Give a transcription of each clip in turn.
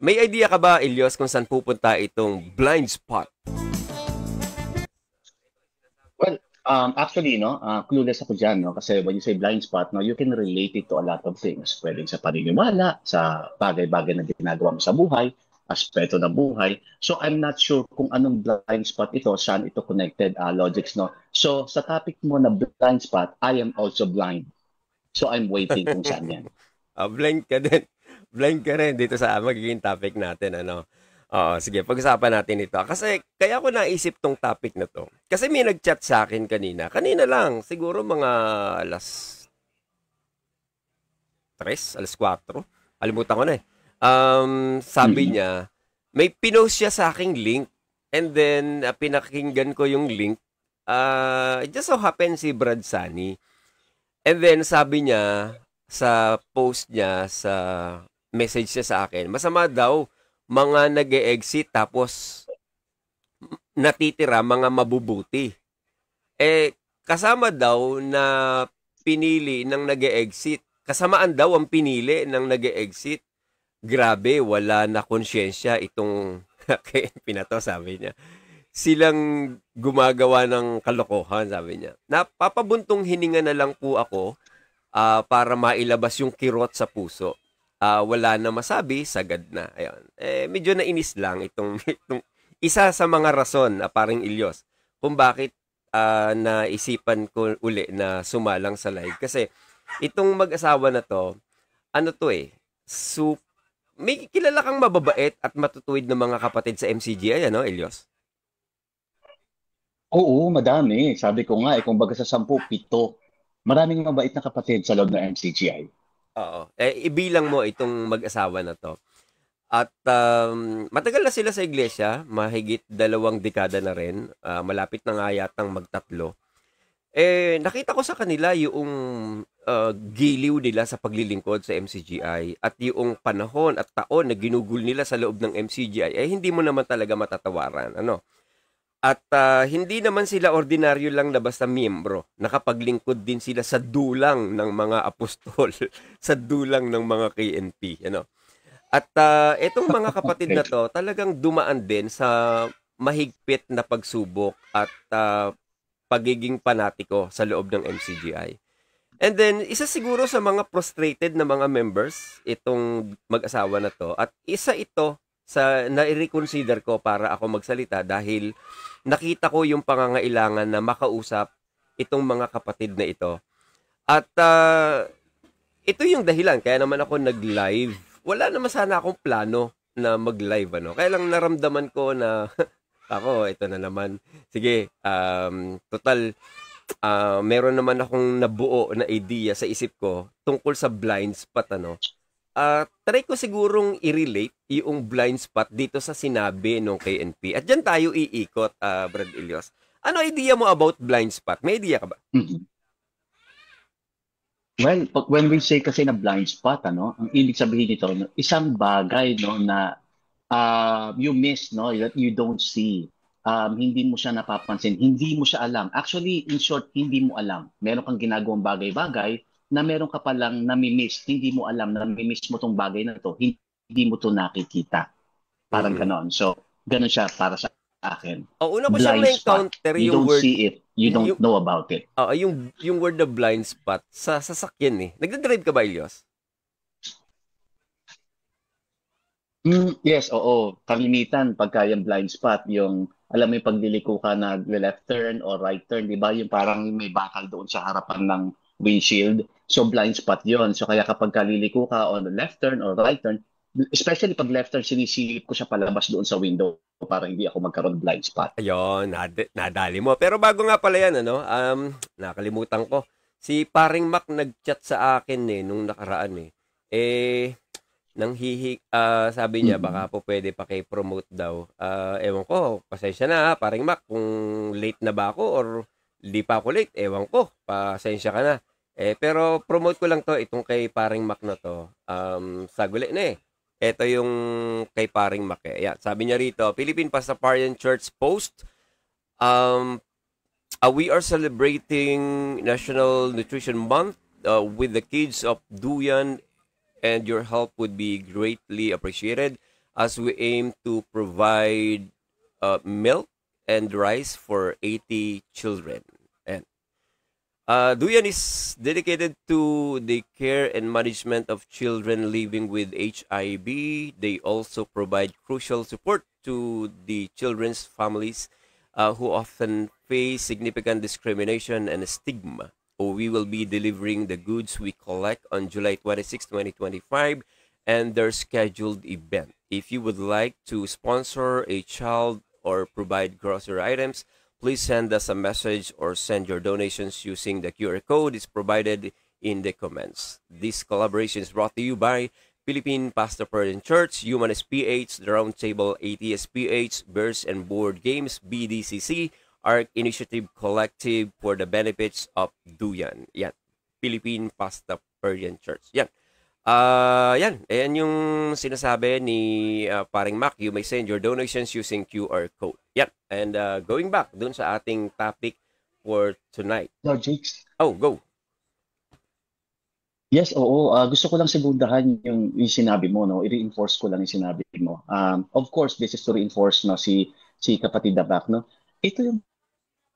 May idea ka ba, Elios, kung saan pupunta itong blind spot? Well, actually, no, clueless ako dyan, no, kasi when you say blind spot, no, you can relate it to a lot of things. Pwedeng sa paniniwala, sa bagay-bagay na ginagawa mo sa buhay, aspeto ng buhay. So, I'm not sure kung anong blind spot ito, saan ito connected, logics, no. So, sa topic mo na blind spot, I am also blind. So, I'm waiting kung saan yan. Blind ka din. Blind ka rin dito sa magiging topic natin, ano? Oo, sige, pag-usapan natin ito. Kasi, kaya ko naisip tong topic na to. Kasi may nag-chat sa akin kanina. Kanina lang, siguro mga alas 3, alas 4. Kalimutan ko na eh. Sabi Mm-mm. niya, may pinost siya sa aking link. And then, pinakinggan ko yung link. It just so happens si Brad Sani. And then, sabi niya, sa post niya, sa message niya sa akin, masama daw, mga nag-e-exit tapos natitira mga mabubuti. Kasama daw na pinili ng nag-e-exit. Kasamaan daw ang pinili ng nag-e-exit. Grabe, wala na konsyensya itong pinato, sabi niya. Silang gumagawa ng kalokohan, sabi niya. Napapabuntong hininga na lang po ako para mailabas yung kirot sa puso. Wala na masabi, sagad na. Ayun. Medyo nainis lang itong isa sa mga rason, paring Ilyos, kung bakit naisipan ko uli na sumalang sa live. Kasi itong mag-asawa na to, ano to eh, may kilala kang mababait at matutuwid ng mga kapatid sa MCGI, ano, Ilyos? Oo, madami. Sabi ko nga, kung baga sa 10, 7, maraming mabait na kapatid sa loob ng MCGI. Oo. Ibilang mo itong mag-asawa na to. At matagal na sila sa iglesia, mahigit 2 dekada na rin. Malapit na nga yatang magtatlo. Nakita ko sa kanila yung giliw nila sa paglilingkod sa MCGI at yung panahon at taon na ginugol nila sa loob ng MCGI, hindi mo naman talaga matatawaran. Ano? At hindi naman sila ordinaryo lang na basta miyembro. Nakapaglingkod din sila sa dulang ng mga apostol, sa dulang ng mga KNP. Ano? At itong mga kapatid Okay. na to, talagang dumaan din sa mahigpit na pagsubok at pagiging panatiko sa loob ng MCGI. And then, isa siguro sa mga frustrated na mga members, itong mag-asawa na to, at isa ito sa na-reconsider ko para ako magsalita dahil nakita ko yung pangangailangan na makausap itong mga kapatid na ito. At ito yung dahilan, kaya naman ako nag-live. Wala naman sana akong plano na mag-live, ano. Kaya lang naramdaman ko na, ako, ito na naman. Sige, total, meron naman akong nabuo na idea sa isip ko tungkol sa blind spot, ano. Try ko sigurong i-relate yung blind spot dito sa sinabi nung KNP. At dyan tayo iikot, Brad Ilios. Ano idea mo about blind spot? May idea ka ba? Mhm. Well, when we say kasi na blind spot, ano, ang ibig sabihin nito, no, isang bagay, no, na you miss, no, that you don't see. Hindi mo siya napapansin, hindi mo siya alam. Actually, in short, hindi mo alam. Meron kang ginagawang bagay-bagay na meron ka palang nami-miss. Hindi mo alam na nami-miss mo tong bagay na to. Hindi mo to nakikita. Parang Mm-mm. ganon. So, ganon siya para sa akin. Una ko siyang Blind spot. na-encounter You yung don't word, see it. You don't yung, know about it. yung word na blind spot sa sasakyan eh. Nagdadrive ka ba, Ilios? Yes, oo. Kalimitan, pagka yung blind spot, yung, alam mo yung pagliliko ka na left turn or right turn, di ba? Yung parang may bakal doon sa harapan ng windshield. So, blind spot yon. So, kaya kapag kaliliko ka on the left turn or right turn, especially pag left turn, sinisilip ko siya palabas doon sa window para hindi ako magkaroon ng blind spot. Ayun, nadali mo. Pero bago nga pala yan, ano, nakalimutan ko. Si paring Mac nag-chat sa akin eh, nung nakaraan eh. Eh, sabi niya, Mm. baka po pwede pa kay promote daw. Ewan ko, pasensya na ha, paring Mac, kung late na ba ako or di pa ako late, ewan ko, pasensya ka na. Pero promote ko lang to, itong kay paring Mac na to. Saguli na eh. Ito yung kay paring Mac eh. Ayan, sabi niya rito, Philippine Pastafarian Church Post, um, we are celebrating National Nutrition Month with the kids of Duyan and your help would be greatly appreciated. as we aim to provide milk and rice for 80 children. And Duyan is dedicated to the care and management of children living with HIV. They also provide crucial support to the children's families who often face significant discrimination and stigma. We will be delivering the goods we collect on July 26, 2025, and their scheduled event. If you would like to sponsor a child or provide grocery items, please send us a message or send your donations using the QR code is provided in the comments. This collaboration is brought to you by Philippine Pastor Persian Church, Human SPH, the Roundtable ATSPH, Bears and Board Games, BDCC, ARC Initiative Collective for the benefits of Duyan. Yan. Philippine Pastor Persian Church. Yan. Yan. Ayan yung sinasabi ni paring Mac. You may send your donations using QR code. Yan. And going back dun sa ating topic for tonight. No, Jakes. Oh, go. Yes, oo. Gusto ko lang segundahan yung sinabi mo, no? I-reinforce ko lang yung sinabi mo. Of course, this is to reinforce, no, si kapatid Dabak, no? Ito yung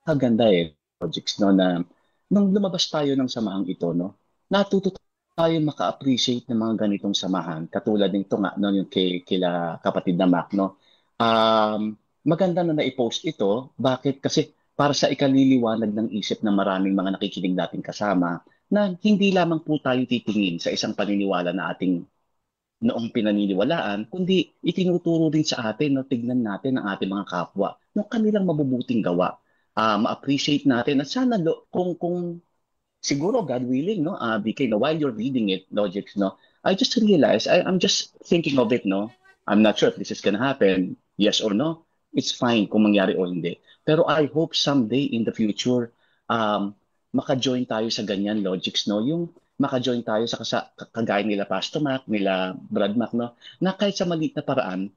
kaganda projects, no, na nung lumabas tayo ng samahang ito, no, natuto tayo maka-appreciate ng mga ganitong samahan. Katulad nito nga, no, yung kila kapatid na Mac, no? Maganda na na-post ito. Bakit? Kasi para sa ikaliliwanag ng isip ng maraming mga nakikinig natin kasama, na hindi lamang po tayo titingin sa isang paniniwala na ating noong pinaniniwalaan, kundi itinuturo din sa atin, no, tignan natin ang ating mga kapwa, ng kanilang mabubuting gawa. Ma-appreciate natin at sana kung siguro God willing, no, BK, no, while you're reading it, Logics, no, I just realized, I'm just thinking of it, no, I'm not sure if this is gonna happen, yes or no, it's fine kung mangyari o hindi. Pero I hope someday in the future, maka-join tayo sa ganyan, Logics, no, yung maka-join tayo sa kagaya nila Pastor Mac, nila Brad Mac, no, na kahit sa maliit na paraan,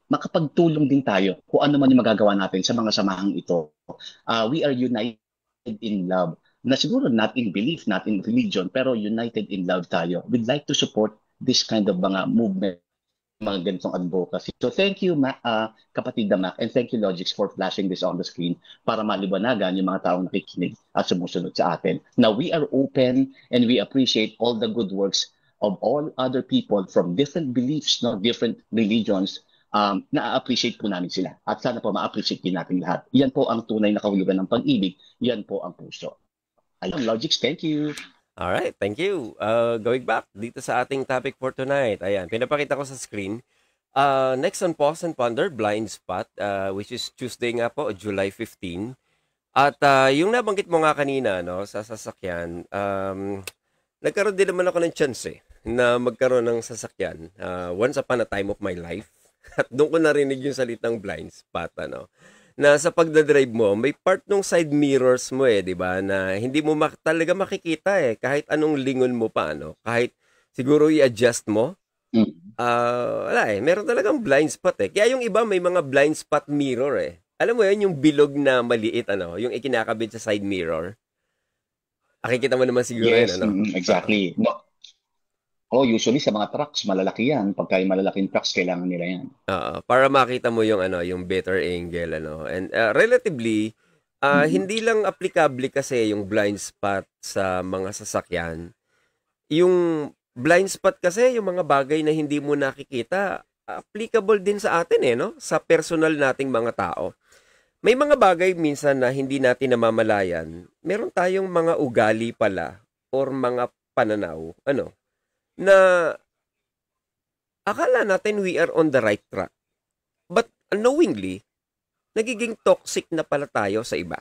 makapagtulong din tayo kung ano man yung magagawa natin sa mga samahang ito. We are united in love. Na siguro not in belief, not in religion, pero united in love tayo. We'd like to support this kind of mga movement, mga ganitong advocacy. So thank you, kapatid na Mac, and thank you, Logics, for flashing this on the screen para maliwanagan yung mga taong nakikinig at sumusunod sa atin. Now, we are open and we appreciate all the good works of all other people from different beliefs, no, different religions. Na-appreciate po namin sila. At sana po ma-appreciate din natin lahat. Yan po ang tunay na kahulugan ng pag-ibig. Yan po ang puso. Ayun, Logics, thank you. Alright, thank you. Going back dito sa ating topic for tonight. Ayan, pinapakita ko sa screen. Next on Pause and Ponder, Blind Spot, which is Tuesday nga po, July 15. At yung nabanggit mo nga kanina, no, sa sasakyan, nagkaroon din naman ako ng chance na magkaroon ng sasakyan once upon a time of my life. At doon ko narinig yung salitang blind spot, ano, na sa pagdadrive mo, may part ng side mirrors mo di ba, na hindi mo talaga makikita kahit anong lingon mo pa, ano, kahit siguro i-adjust mo, wala meron talagang blind spot Kaya yung iba may mga blind spot mirror Alam mo yun, yung bilog na maliit, ano, yung ikinakabit sa side mirror. Nakikita mo naman siguro yes, yun, ano? exactly. No. Usually sa mga trucks, malalaki yan. Pagka yung malalaking trucks, kailangan nila yan. Para makita mo yung ano, yung better angle, ano. And relatively, hindi lang applicable kasi yung blind spot sa mga sasakyan. Yung blind spot kasi, yung mga bagay na hindi mo nakikita, applicable din sa atin no? Sa personal nating mga tao. May mga bagay minsan na hindi natin namamalayan. Meron tayong mga ugali pala or mga pananaw, ano, na akala natin we are on the right track. But unknowingly, nagiging toxic na pala tayo sa iba.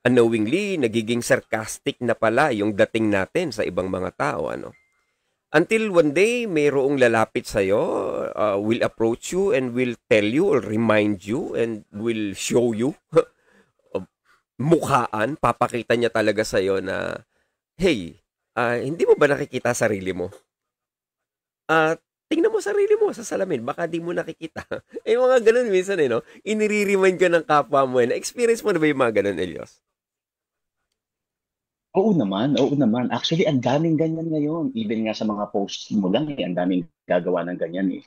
Unknowingly, nagiging sarcastic na pala yung dating natin sa ibang mga tao. Ano? Until one day, mayroong lalapit sa'yo, will approach you and will tell you or remind you and will show you mukhaan, papakita niya talaga sa'yo na, hey, hindi mo ba nakikita sarili mo? Tingnan mo sarili mo sa salamin, baka di mo nakikita. Mga ganun minsan no? Inire-remind ka ng kapwa mo Na-experience mo na ba yung mga ganun, Elios? Oo naman. Actually, ang daming ganyan ngayon. Even nga sa mga posts mo lang ang daming gagawa ng ganyan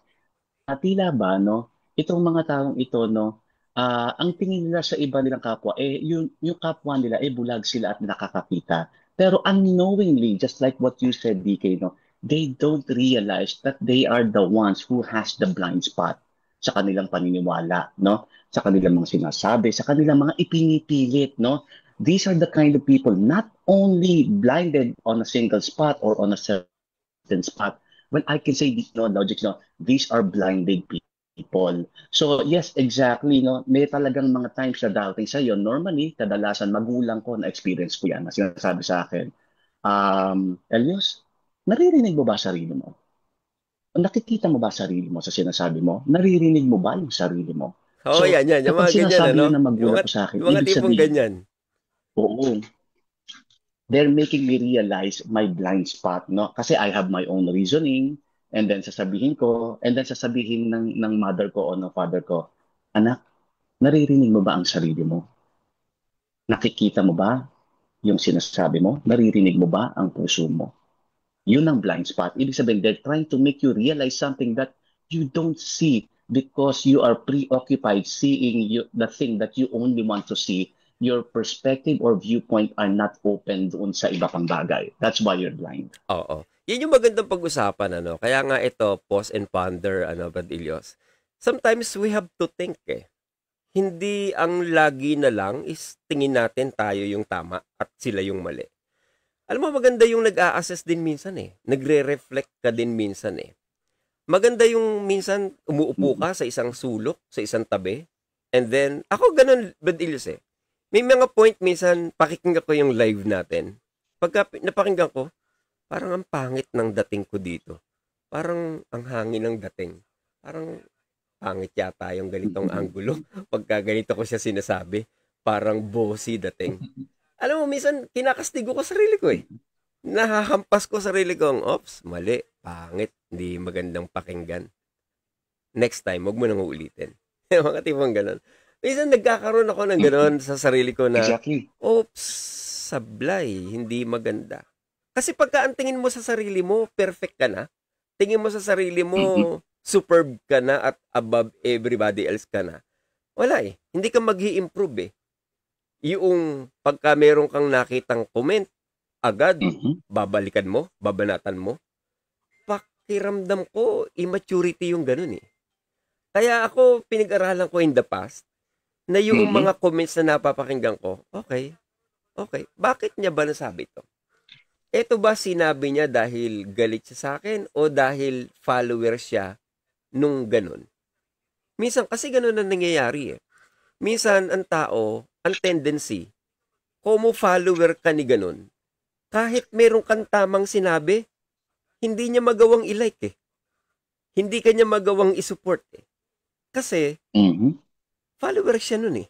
tila ba, no, itong mga taong ito, no, ang tingin nila sa iba nilang kapwa, yung kapwa nila, bulag sila at nakakakita. Pero unknowingly, just like what you said, DK, no, they don't realize that they are the ones who has the blind spot sa kanilang paniniwala, no, sa kanilang mga sinasabi, sa kanilang mga ipinipilit, no. These are the kind of people not only blinded on a single spot or on a certain spot. Well, I can say, no, logic, no, these are blinded people. So, yes, exactly, no, may talagang mga times na doubting sa iyo. Normally, kadalasan magulang ko na experience ko yan, na sinasabi sa akin, Elios, naririnig mo ba sarili mo? Nakikita mo ba sarili mo sa sinasabi mo? Naririnig mo ba yung sarili mo? Oo, So, yan. Yung kapag mga ganyan, sinasabi ano? yun ng magulang ko sa akin, Yung mga ibig tipong sabihin, ganyan. oo, they're making me realize my blind spot, no? Kasi I have my own reasoning, and then sasabihin ko, and then sasabihin ng mother ko o ng father ko, anak, naririnig mo ba ang sarili mo? Nakikita mo ba yung sinasabi mo? Naririnig mo ba ang puso mo? Yun ang blind spot. Ibig sabihin, they're trying to make you realize something that you don't see because you are preoccupied seeing the thing that you only want to see. Your perspective or viewpoint are not open doon sa iba pang bagay. That's why you're blind. Oo. Yan yung magandang pag-usapan, ano? Kaya nga ito, pause and ponder, ano, Badilios. Sometimes we have to think, eh. Hindi ang lagi na lang is tingin natin tayo yung tama at sila yung mali. Alam mo, maganda yung nag-a-assess din minsan, eh. Nagre-reflect ka din minsan, eh. Maganda yung minsan umuupo ka sa isang sulok, sa isang tabi, and then, ako ganun, Badilios, eh. May mga point minsan, pakikinggan ko yung live natin. Pagka napakinggan ko, parang ang pangit ng dating ko dito. Parang ang hangin ng dating. Parang pangit yata yung ganitong anggulo. Pagka ganito ko siya sinasabi, parang bossy dating. Alam mo, minsan kinakastigo ko sarili ko eh. Nahahampas ko sarili ko, ops, mali, pangit, hindi magandang pakinggan. Next time, wag mo nang uulitin. Mga tipong ganun. Minsan nagkakaroon ako ng ganun sa sarili ko na, Exactly. oops, sablay, hindi maganda. Kasi pagka ang tingin mo sa sarili mo, perfect ka na. Tingin mo sa sarili mo, superb ka na at above everybody else ka na. Wala eh. Hindi ka mag-i-improve eh. Yung pagka meron kang nakitang comment, agad, babalikan mo, babanatan mo. Pakiramdam ko, immaturity yung ganun eh. Kaya ako, pinag-aralan ko in the past, na yung mga comments na napapakinggan ko, okay, bakit niya ba nasabi to? Ito ba sinabi niya dahil galit siya sa akin o dahil follower siya nung ganun? Minsan kasi ganun ang nangyayari eh. Minsan ang tao, ang tendency, kung follower ka ni ganun, kahit meron kang tamang sinabi, hindi niya magawang i-like eh. Hindi kanya magawang i-support eh. Kasi, follower siya nun eh.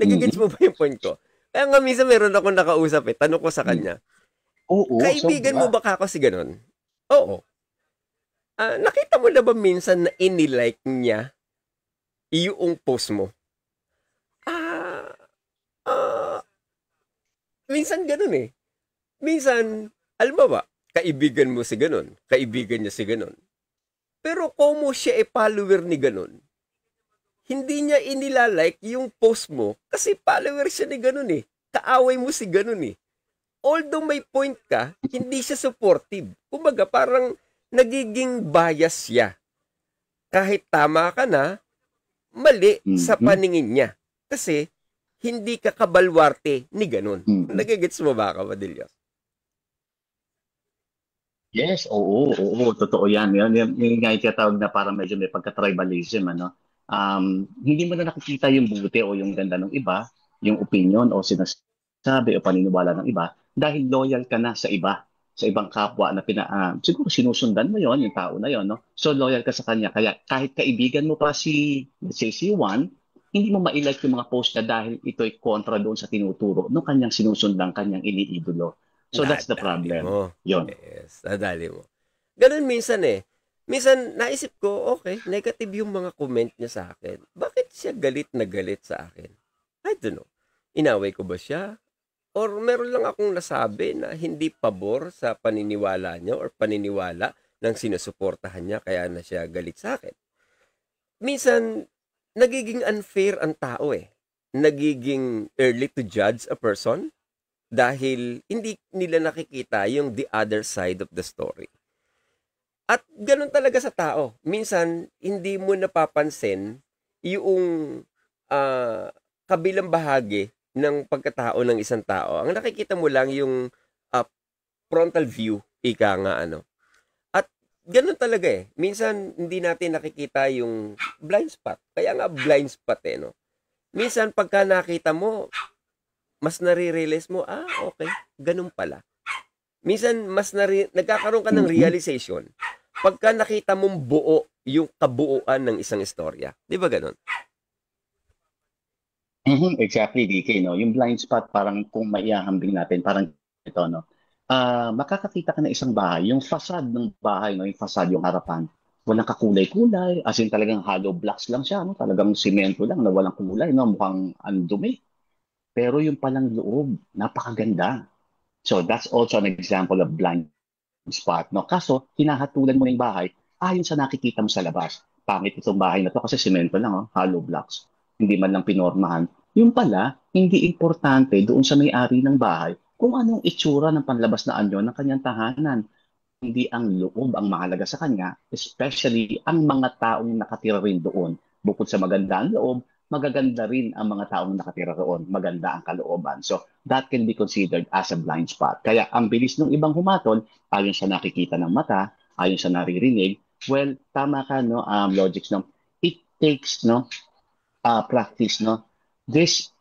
Nagigits mo ba yung point ko? Kaya nga minsan meron akong nakausap eh, tanong ko sa kanya, Oo, kaibigan mo ba kako si ganun? Oo. Nakita mo na ba minsan na inilike niya yung post mo? Minsan ganun eh. Minsan, alam mo ba, kaibigan mo si ganun, kaibigan niya si ganun. Pero kung mo siya follower ni ganun, hindi niya inilalike yung post mo kasi follower siya ni ganun eh. Kaaway mo si ganun eh. Although may point ka, hindi siya supportive. Kumbaga, parang nagiging bias siya. Kahit tama ka na, mali sa paningin niya. Kasi, hindi ka kabalwarte ni ganun. Nagigits mo ba ka, Badillos? Yes, oo, totoo yan. Yung nga yung tinatawag na parang medyo may pagka-tribalism, ano? Hindi mo na nakikita yung buti o yung ganda ng iba, yung opinion o sinasabi o paniniwala ng iba, dahil loyal ka na sa iba, sa ibang kapwa na siguro sinusundan mo yon yung tao na yon, no? So loyal ka sa kanya. Kaya kahit kaibigan mo pa let's say si Juan, hindi mo ma-like yung mga post niya dahil ito'y kontra doon sa tinuturo ng kanyang sinusundan, kanyang iniidolo. So that's the Nadali problem. mo. Yon. Yes, nadali mo. Ganun minsan eh. Minsan, naisip ko, okay, negative yung mga comment niya sa akin. Bakit siya galit na galit sa akin? I don't know. Inaway ko ba siya? Or meron lang akong nasabi na hindi pabor sa paniniwala niya or paniniwala ng sinusuportahan niya kaya na siya galit sa akin? minsan, nagiging unfair ang tao eh. Nagiging early to judge a person dahil hindi nila nakikita yung the other side of the story. At ganun talaga sa tao. Minsan, hindi mo napapansin yung kabilang bahagi ng pagkatao ng isang tao. Ang nakikita mo lang yung frontal view, ika nga ano. At ganun talaga eh. Minsan, hindi natin nakikita yung blind spot. Kaya nga blind spot eh, no? Minsan, pagka nakita mo, mas nare-realize mo, okay, ganun pala. Minsan, nagkakaroon ka ng realization pagka nakita mong buo yung kabuuan ng isang istorya. Di ba ganun? Exactly, DK, no? Yung blind spot, parang kung maihahambing natin, parang ito, no? Makakakita ka ng isang bahay, yung facade ng bahay, no? Yung facade, yung harapan, walang kakulay-kulay, as in talagang hollow blocks lang siya, no? Talagang simento lang na walang kulay, no? Mukhang ang dumi. Pero yung palang loob, napakaganda. So that's also an example of blind spot, no? Kaso, hinahatulan mo na yung bahay ayon sa nakikita mo sa labas. Pangit itong bahay na to kasi simento lang, oh, hollow blocks. Hindi man lang pinormahan. Yung pala, hindi importante doon sa may-ari ng bahay kung anong itsura ng panlabas na anyo ng kanyang tahanan. Hindi ang loob ang mahalaga sa kanya, especially ang mga taong nakatira rin doon. Bukod sa maganda ang loob, magaganda rin ang mga taong nakatira roon. Maganda ang kalooban. So, that can be considered as a blind spot. Kaya ang bilis ng ibang humatol, ayon sa nakikita ng mata, ayon sa naririnig, well, tama ka, no, logics, no? It takes, no, practice, no? This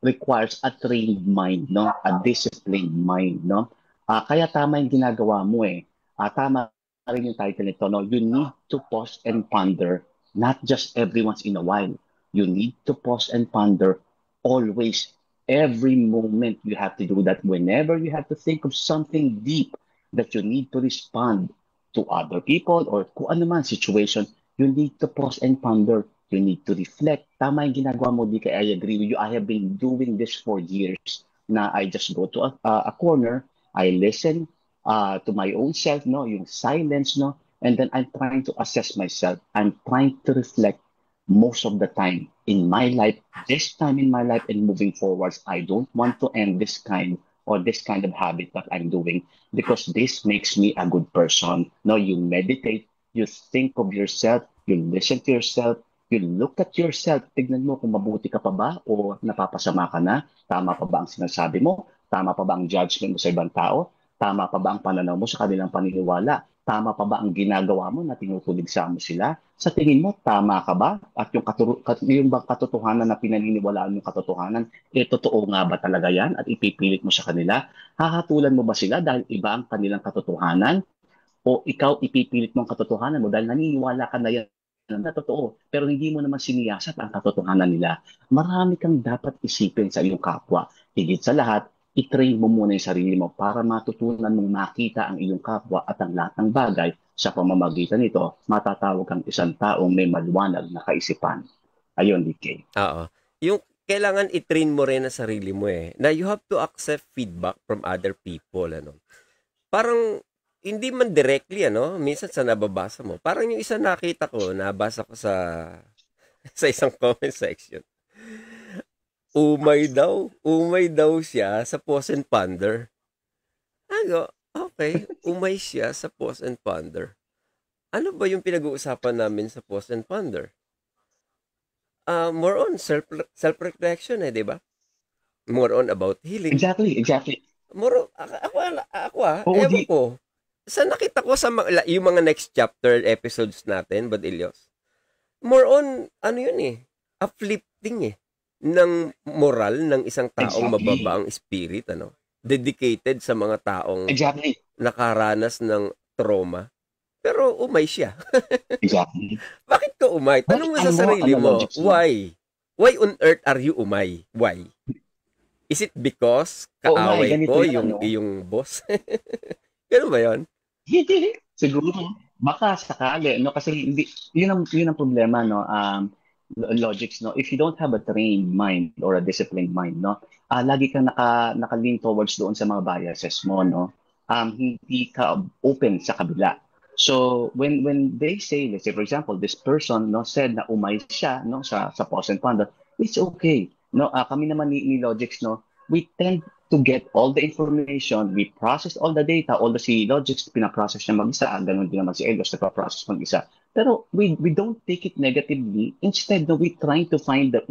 requires a trained mind, no? A disciplined mind, no? Kaya tama yung ginagawa mo eh. Tama rin yung title nito, no? You need to pause and ponder, not just every once in a while. You need to pause and ponder always. Every moment you have to do that. Whenever you have to think of something deep that you need to respond to other people or kung ano man situation, you need to pause and ponder. You need to reflect. Tama yung ginagawa mo, DK. I agree with you. I have been doing this for years. Na I just go to a corner, I listen to my own self, no, yung silence, no, and then I'm trying to assess myself. I'm trying to reflect most of the time in my life, this time in my life and moving forwards. I don't want to end this kind of habit that I'm doing because this makes me a good person. No, you meditate, you think of yourself, you listen to yourself, you look at yourself, tignan mo kung mabuti ka pa ba o napapasama ka na, tama pa ba ang sinasabi mo, tama pa ba ang judgment mo sa ibang tao, tama pa ba ang pananaw mo sa kanilang paniniwala, tama pa ba ang ginagawa mo na tinutuligsa mo sila, sa tingin mo, tama ka ba? At yung bang katotohanan na pinaniniwalaan mong katotohanan, totoo nga ba talaga yan? At ipipilit mo sa kanila? Hahatulan mo ba sila dahil iba ang kanilang katotohanan? O ikaw ipipilit mo ang katotohanan mo dahil naniniwala ka na yan na totoo, pero hindi mo naman siniyasat ang katotohanan nila. Marami kang dapat isipin sa iyong kapwa. Higit sa lahat, i-train mo muna yung sarili mo para matutunan mong makita ang iyong kapwa at ang lahat ng bagay. Sa pamamagitan nito, matatawag kang isang taong may maliwanag na kaisipan. Ayun, DK. Oo. Yung kailangan i-train mo rin ang sarili mo eh. Na you have to accept feedback from other people. Ano? Parang hindi man directly, ano, minsan sa nababasa mo. Parang yung isa nakita ko, nabasa ko sa isang comment section. Umay daw siya sa Pause and Ponder. Ano? Okay, umay siya sa Pause and Ponder. Ano ba yung pinag-uusapan namin sa Pause and Ponder? More on self-reflection eh, di ba? More on about healing. Exactly. More on, ewan ko. Sa nakita ko sa yung mga next chapter episodes natin, Badilyos, more on, ano yun eh, uplifting eh, ng moral ng isang taong mababa ang spirit, ano? Dedicated sa mga taong nakaranas ng trauma. Pero umay siya. Exactly. Bakit ka umay? Tanong mo sa sarili mo, why? Why on earth are you umay? Why? Is it because kaaway ko yung iyong boss? Ganun ba yun? Siguro. Baka sakali, no? Kasi hindi, yun ang problema, no? Logics, no? If you don't have a trained mind or a disciplined mind, no? Lagi kang naka-lean towards doon sa mga biases mo, no? Hindi ka open sa kabila. So when they say, let's say for example, this person no said na umay siya no sa pause and ponder, it's okay. No, kami naman ni Logix no, we tend to get all the information, we process all the data, all the si Logix pinaprocess niya mag-isa, ganun din naman si Elios nagpa-process mag-isa. Pero we don't take it negatively. Instead, no, we try to find the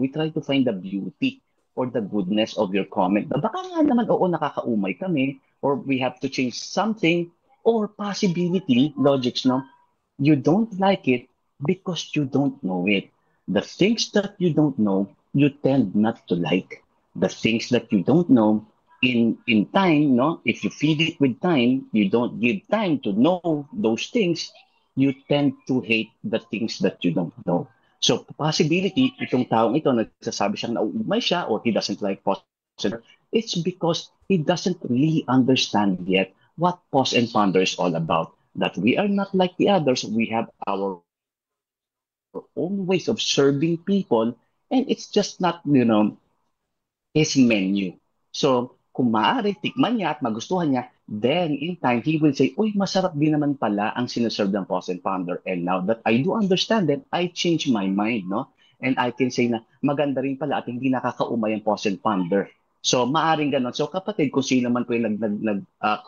beauty or the goodness of your comment. Baka nga naman, oo, nakakaumay kami, or we have to change something, or possibility, logics, no? You don't like it because you don't know it. The things that you don't know, you tend not to like. The things that you don't know, in time, no? If you feed it with time, you don't give time to know those things, you tend to hate the things that you don't know. So, possibility, itong taong ito, nagsasabi siyang nauumay siya or he doesn't like positive, it's because he doesn't really understand yet what pause and ponder is all about. That we are not like the others. We have our own ways of serving people, and it's just not, his menu. So, kung maaari, tikman niya at magustuhan niya, then in time, he will say, uy, masarap din naman pala ang sinaserve ng pause and ponder. And now that I do understand it, I change my mind, no? And I can say na maganda rin pala at hindi nakakaumay ang pause and ponder. So, maaring ganon. So, kapatid, kung sino man po yung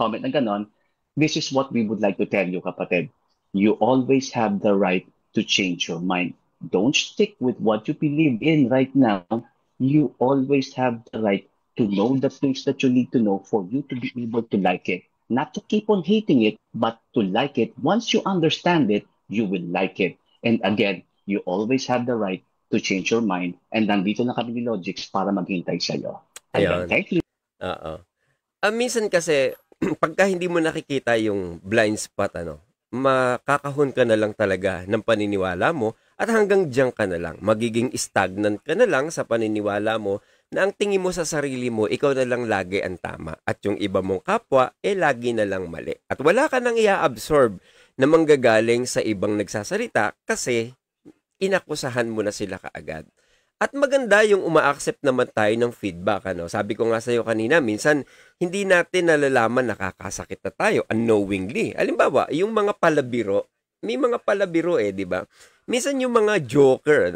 comment na ganon, this is what we would like to tell you, kapatid. You always have the right to change your mind. Don't stick with what you believe in right now. You always have the right to know the things that you need to know for you to be able to like it. Not to keep on hating it, but to like it. Once you understand it, you will like it. And again, you always have the right to change your mind. And nandito na kami ni Logix para maghintay sa'yo. Ayun. Thank you. Oo. Minsan kasi, pagka hindi mo nakikita yung blind spot, makakahon ka na lang talaga ng paniniwala mo at hanggang diyan ka na lang. Magiging stagnant ka na lang sa paniniwala mo na ang tingin mo sa sarili mo, ikaw na lang lagi ang tama. At yung iba mong kapwa, lagi na lang mali. At wala ka nang i-absorb na manggagaling sa ibang nagsasalita kasi inakusahan mo na sila kaagad. At maganda yung uma-accept naman tayo ng feedback. Sabi ko nga sa'yo kanina, minsan hindi natin nalalaman nakakasakit na tayo unknowingly. Halimbawa, yung mga palabiro, may mga palabiro di ba? Minsan yung mga joker,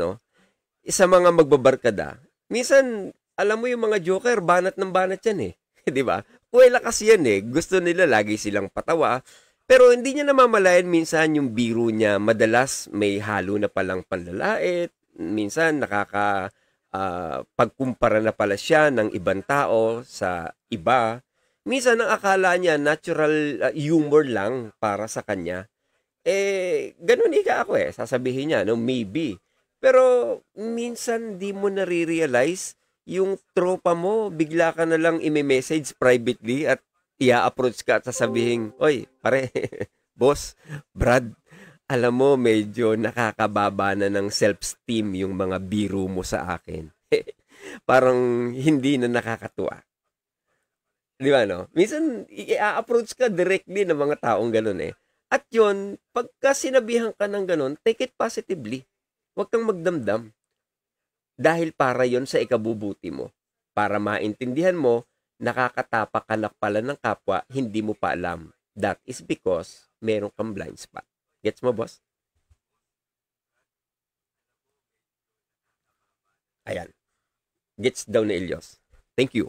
sa mga magbabarkada, minsan, alam mo yung mga joker, banat ng banat yan di ba? Kuwela kasi yan gusto nila lagi silang patawa, pero hindi niya namamalayan minsan yung biro niya, madalas may halo na palang panlalait, minsan pagkumpara na pala siya ng ibang tao sa iba. Minsan ang akala niya natural humor lang para sa kanya. Ganun ako sasabihin niya, maybe. Pero minsan di mo nare-realize yung tropa mo, bigla ka na lang i-message privately at i-approach ka at sasabihin, oy, pare, boss, Brad, alam mo, medyo nakakababa na ng self-esteem yung mga biro mo sa akin. Parang hindi na nakakatuwa. Di ba, Minsan, i-approach ka directly ng mga taong ganun At yun, pagka sinabihan ka ng ganun, take it positively. Huwag kang magdamdam. Dahil para yon sa ikabubuti mo. Para maintindihan mo, nakakatapak ka na pala ng kapwa, hindi mo pa alam. That is because meron kang blind spot. Gets mo, boss? Ayan. Gets daw ni Elios. Thank you.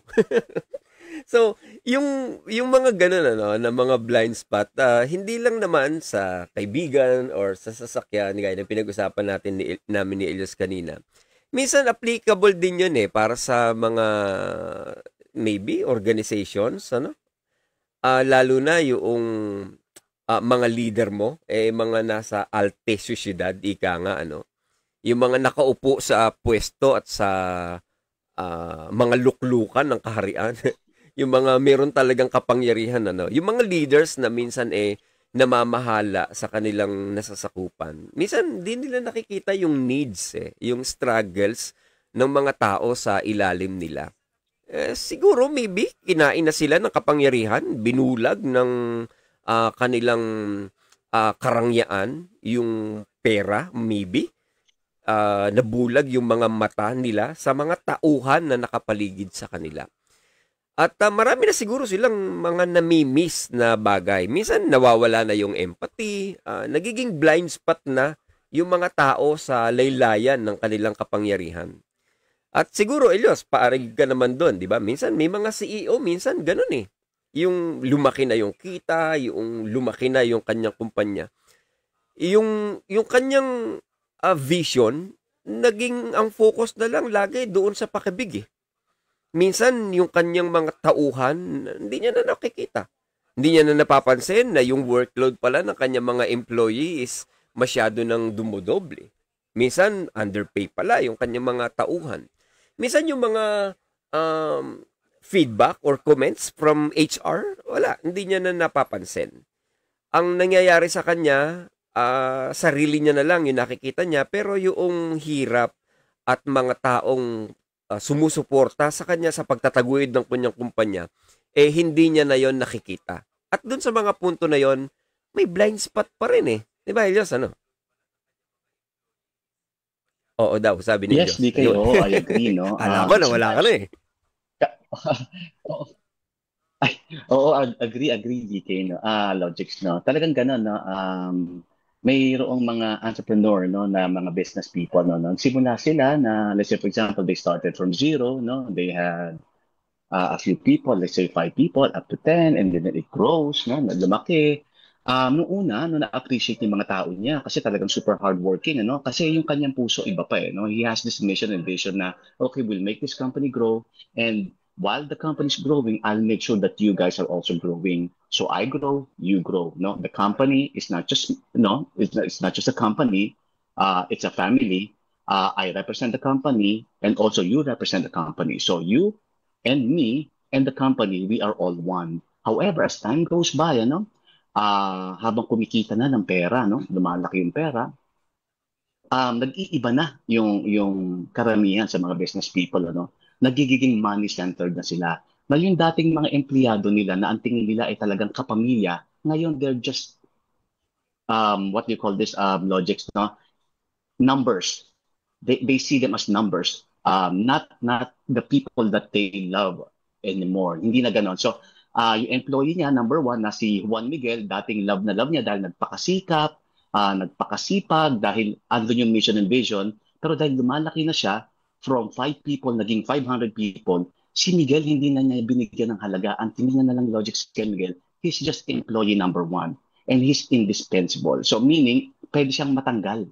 So, yung mga ganun, na mga blind spot, hindi lang naman sa kaibigan or sa sasakyan, gaya ng pinag-usapan namin ni Elios kanina. Minsan, applicable din yun para sa mga, maybe, organizations, lalo na yung mga leader mo, mga nasa alte syudad, ika nga, yung mga nakaupo sa pwesto at sa mga luklukan ng kaharian, yung mga meron talagang kapangyarihan, yung mga leaders na minsan namamahala sa kanilang nasasakupan. Minsan, di nila nakikita yung needs, yung struggles ng mga tao sa ilalim nila. Siguro, maybe, kinain na sila ng kapangyarihan, binulag ng kanilang karangyaan, yung pera, maybe, nabulag yung mga mata nila sa mga tauhan na nakapaligid sa kanila. At marami na siguro silang mga nami-miss na bagay. Minsan nawawala na yung empathy, nagiging blind spot na yung mga tao sa laylayan ng kanilang kapangyarihan. At siguro, Elios, paarig ka naman doon, di ba? Minsan may mga CEO, minsan ganun eh. Yung lumaki na yung kita, yung lumaki na yung kanyang kumpanya. Yung kanyang vision, naging ang focus na lang lagi doon sa pakibig eh. Minsan, yung kanyang mga tauhan, hindi niya na nakikita. Hindi niya na napapansin na yung workload pala ng kanyang mga employee is masyado nang dumodoble. Minsan, underpay pala yung kanyang mga tauhan. Minsan, yung mga feedback or comments from HR, wala, hindi niya na napapansin. Ang nangyayari sa kanya, sarili niya na lang yung nakikita niya, pero yung hirap at mga taong sumusuporta sa kanya sa pagtataguyod ng kanyang kumpanya, eh hindi niya na yon nakikita. At dun sa mga punto na yon, may blind spot pa rin eh. Di ba, Elios? Ano? Oo daw, sabi ni Yes, Elios. DK, Ayun. oo, I agree, no? Kala ko na wala ka na eh. Oo, ay, oo, agree, DK, no? Logics, no? Talagang ganun, no? Mayroong mga entrepreneur, no, na mga business people, no? Simula sila na, let's say, for example, they started from zero, no? They had a few people, let's say 5 people, up to 10, and then it grows, no? Lumaki. Noong una, no, na-appreciate yung mga tao niya kasi talagang super hardworking, ano? Kasi yung kanyang puso iba pa, no? He has this mission and vision na, okay, we'll make this company grow, and while the company is growing, I'll make sure that you guys are also growing. So I grow, you grow, no? The company is not just, no, it's not just a company, it's a family. I represent the company, and also you represent the company. So you and me and the company, we are all one. However, as time goes by, ano, habang kumikita na ng pera, no, lumalaki yung pera, nag-iiba na yung karamihan sa mga business people, ano, nagiging money-centered na sila. Na yung dating mga empleyado nila na ang tingin nila ay talagang kapamilya, ngayon they're just, what do you call this, logics, no? Numbers. They see them as numbers, not the people that they love anymore. Hindi na ganon. So, yung employee niya, number one, na si Juan Miguel, dating love na love niya dahil nagpakasikap, nagpakasipag, dahil andun yung mission and vision. Pero dahil lumalaki na siya, from 5 people, naging 500 people, si Miguel hindi na niya binigyan ng halaga. Ang tinignan na lang logic kay Miguel, he's just employee number one. And he's indispensable. So meaning, pwede siyang matanggal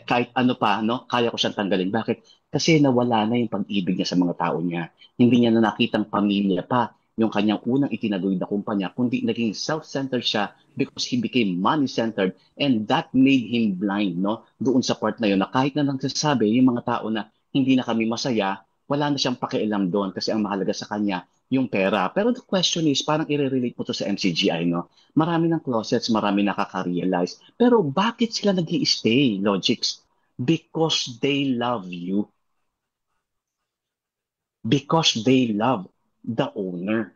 kahit ano pa, no, kaya ko siyang tanggalin. Bakit? Kasi nawala na yung pag-ibig niya sa mga tao niya. Hindi niya na nakitang pamilya pa yung kanyang unang itinaguyod na kumpanya, kundi naging self-centered siya because he became money-centered, and that made him blind, no? Doon sa part na yun, na kahit na nagsasabi yung mga tao na hindi na kami masaya, wala na siyang pakialam doon kasi ang mahalaga sa kanya yung pera. Pero the question is, parang i-relate mo to sa MCGI, no? Marami ng closets, marami nakaka-realize. Pero bakit sila nag stay Logics? Because they love you. Because they love the owner.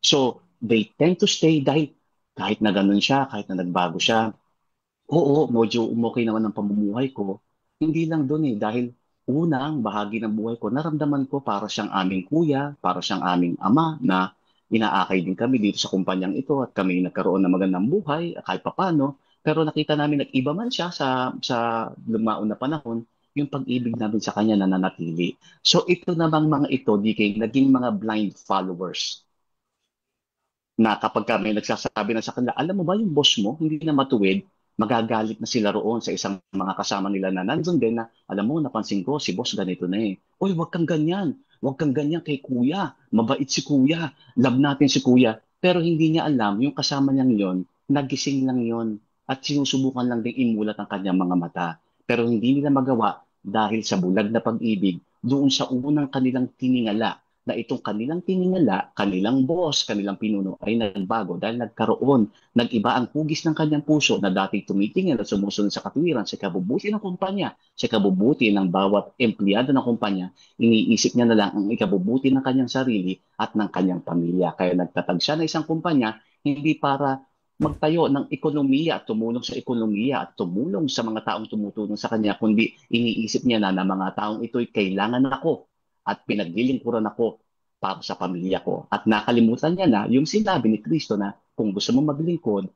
So, they tend to stay dahil kahit na ganun siya, kahit na nagbago siya, oo, medyo umokay naman ang pamumuhay ko. Hindi lang doon eh, dahil unang bahagi ng buhay ko, naramdaman ko para siyang aming kuya, para siyang aming ama na inaakay din kami dito sa kumpanyang ito at kami nagkaroon ng magandang buhay kahit papano. Pero nakita namin nag-iba man siya sa lumaon na panahon, yung pag-ibig namin sa kanya nananatili. So ito namang mga ito, DK, naging mga blind followers na kapag kami nagsasabi na sa kanila, alam mo ba yung boss mo, hindi na matuwid, magagalit na sila roon sa isang mga kasama nila na nandun din na, alam mo, napansin ko, si boss ganito na eh. Uy, wag kang ganyan. Wag kang ganyan kay kuya. Mabait si kuya. Love natin si kuya. Pero hindi niya alam, yung kasama niyang yon, nagising lang yon at sinusubukan lang din imulat ang kanyang mga mata. Pero hindi nila magawa dahil sa bulag na pag-ibig doon sa unang kanilang tiningala na itong kanilang tiningala, kanilang boss, kanilang pinuno ay nagbago dahil nagkaroon, nag-iba ang hugis ng kanyang puso na dati tumitingin at sumusunod sa katwiran, sa ikabubuti ng kumpanya, sa ikabubuti ng bawat empleyado ng kumpanya, iniisip niya na lang ang ikabubuti ng kanyang sarili at ng kanyang pamilya. Kaya nagtatag siya na isang kumpanya, hindi para magtayo ng ekonomiya at tumulong sa ekonomiya at tumulong sa mga taong tumutulong sa kanya, kundi iniisip niya na mga taong ito'y kailangan ako at pinaglilingkuran ako para sa pamilya ko. At nakalimutan niya na yung sinabi ni Kristo na kung gusto mo maglingkod,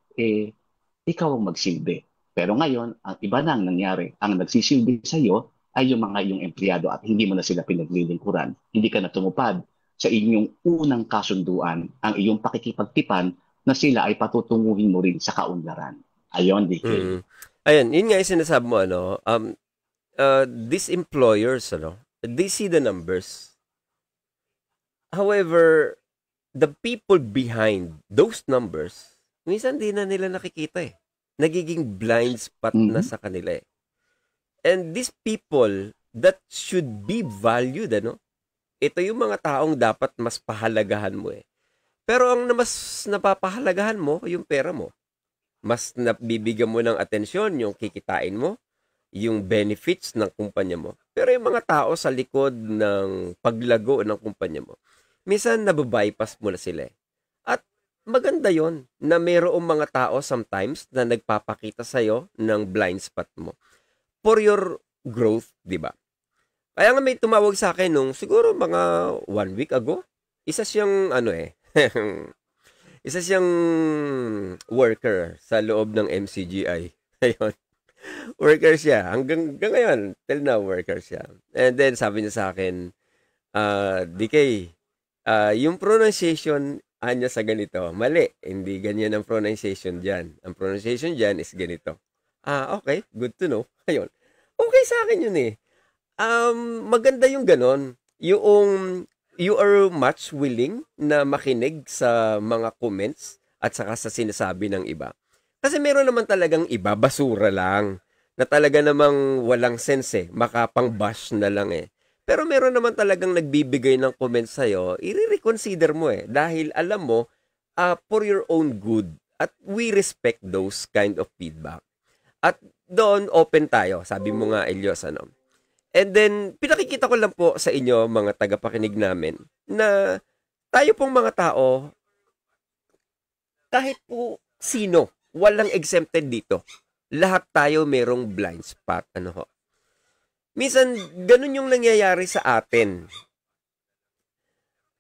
ikaw ang magsilbi. Pero ngayon, ang iba na ang nangyari. Ang nagsisilbi sa iyo ay yung mga iyong empleyado at hindi mo na sila pinaglilingkuran. Hindi ka na tumupad sa inyong unang kasunduan, ang iyong pakikipagtipan na sila ay patutunguhin mo rin sa kaunlaran. Ayon, DK. Ayan, yun nga yung sinasabi mo, these employers, they see the numbers. However, the people behind those numbers, minsan di na nila nakikita eh. Nagiging blind spot na sa kanila eh. And these people that should be valued, ito yung mga taong dapat mas pahalagahan mo eh. Pero ang mas napapahalagahan mo, yung pera mo. Mas nabibigyan mo ng atensyon yung kikitain mo, yung benefits ng kumpanya mo. Pero yung mga tao sa likod ng paglago ng kumpanya mo, minsan nababypass mo na sila eh. At maganda yon na mayroong mga tao sometimes na nagpapakita sa'yo ng blind spot mo for your growth, di ba? Kaya nga may tumawag sa akin nung siguro mga 1 week ago. Isa siyang isa siyang worker sa loob ng MCGI. Ayun. Worker siya. Hanggang ngayon, till now, worker siya. And then sabi niya sa akin, DK, yung pronunciation niya sa ganito, mali. Hindi ganyan ang pronunciation dyan. Ang pronunciation dyan is ganito. Okay. Good to know. Ayun. Okay sa akin yun eh. Maganda yung ganon. Yung you are much willing na makinig sa mga comments at saka sa sinasabi ng iba. Kasi meron naman talagang iba, basura lang. Na talaga namang walang sense eh. Makapang-bash na lang eh. Pero meron naman talagang nagbibigay ng comments sa'yo, i-reconsider mo eh. Dahil alam mo, for your own good. At we respect those kind of feedback. At doon, open tayo. Sabi mo nga, Elios, And then, pinakikita ko lang po sa inyo, mga tagapakinig namin, na tayo pong mga tao, kahit po sino, walang exempted dito. Lahat tayo merong blind spot. Minsan, ganun yung nangyayari sa atin.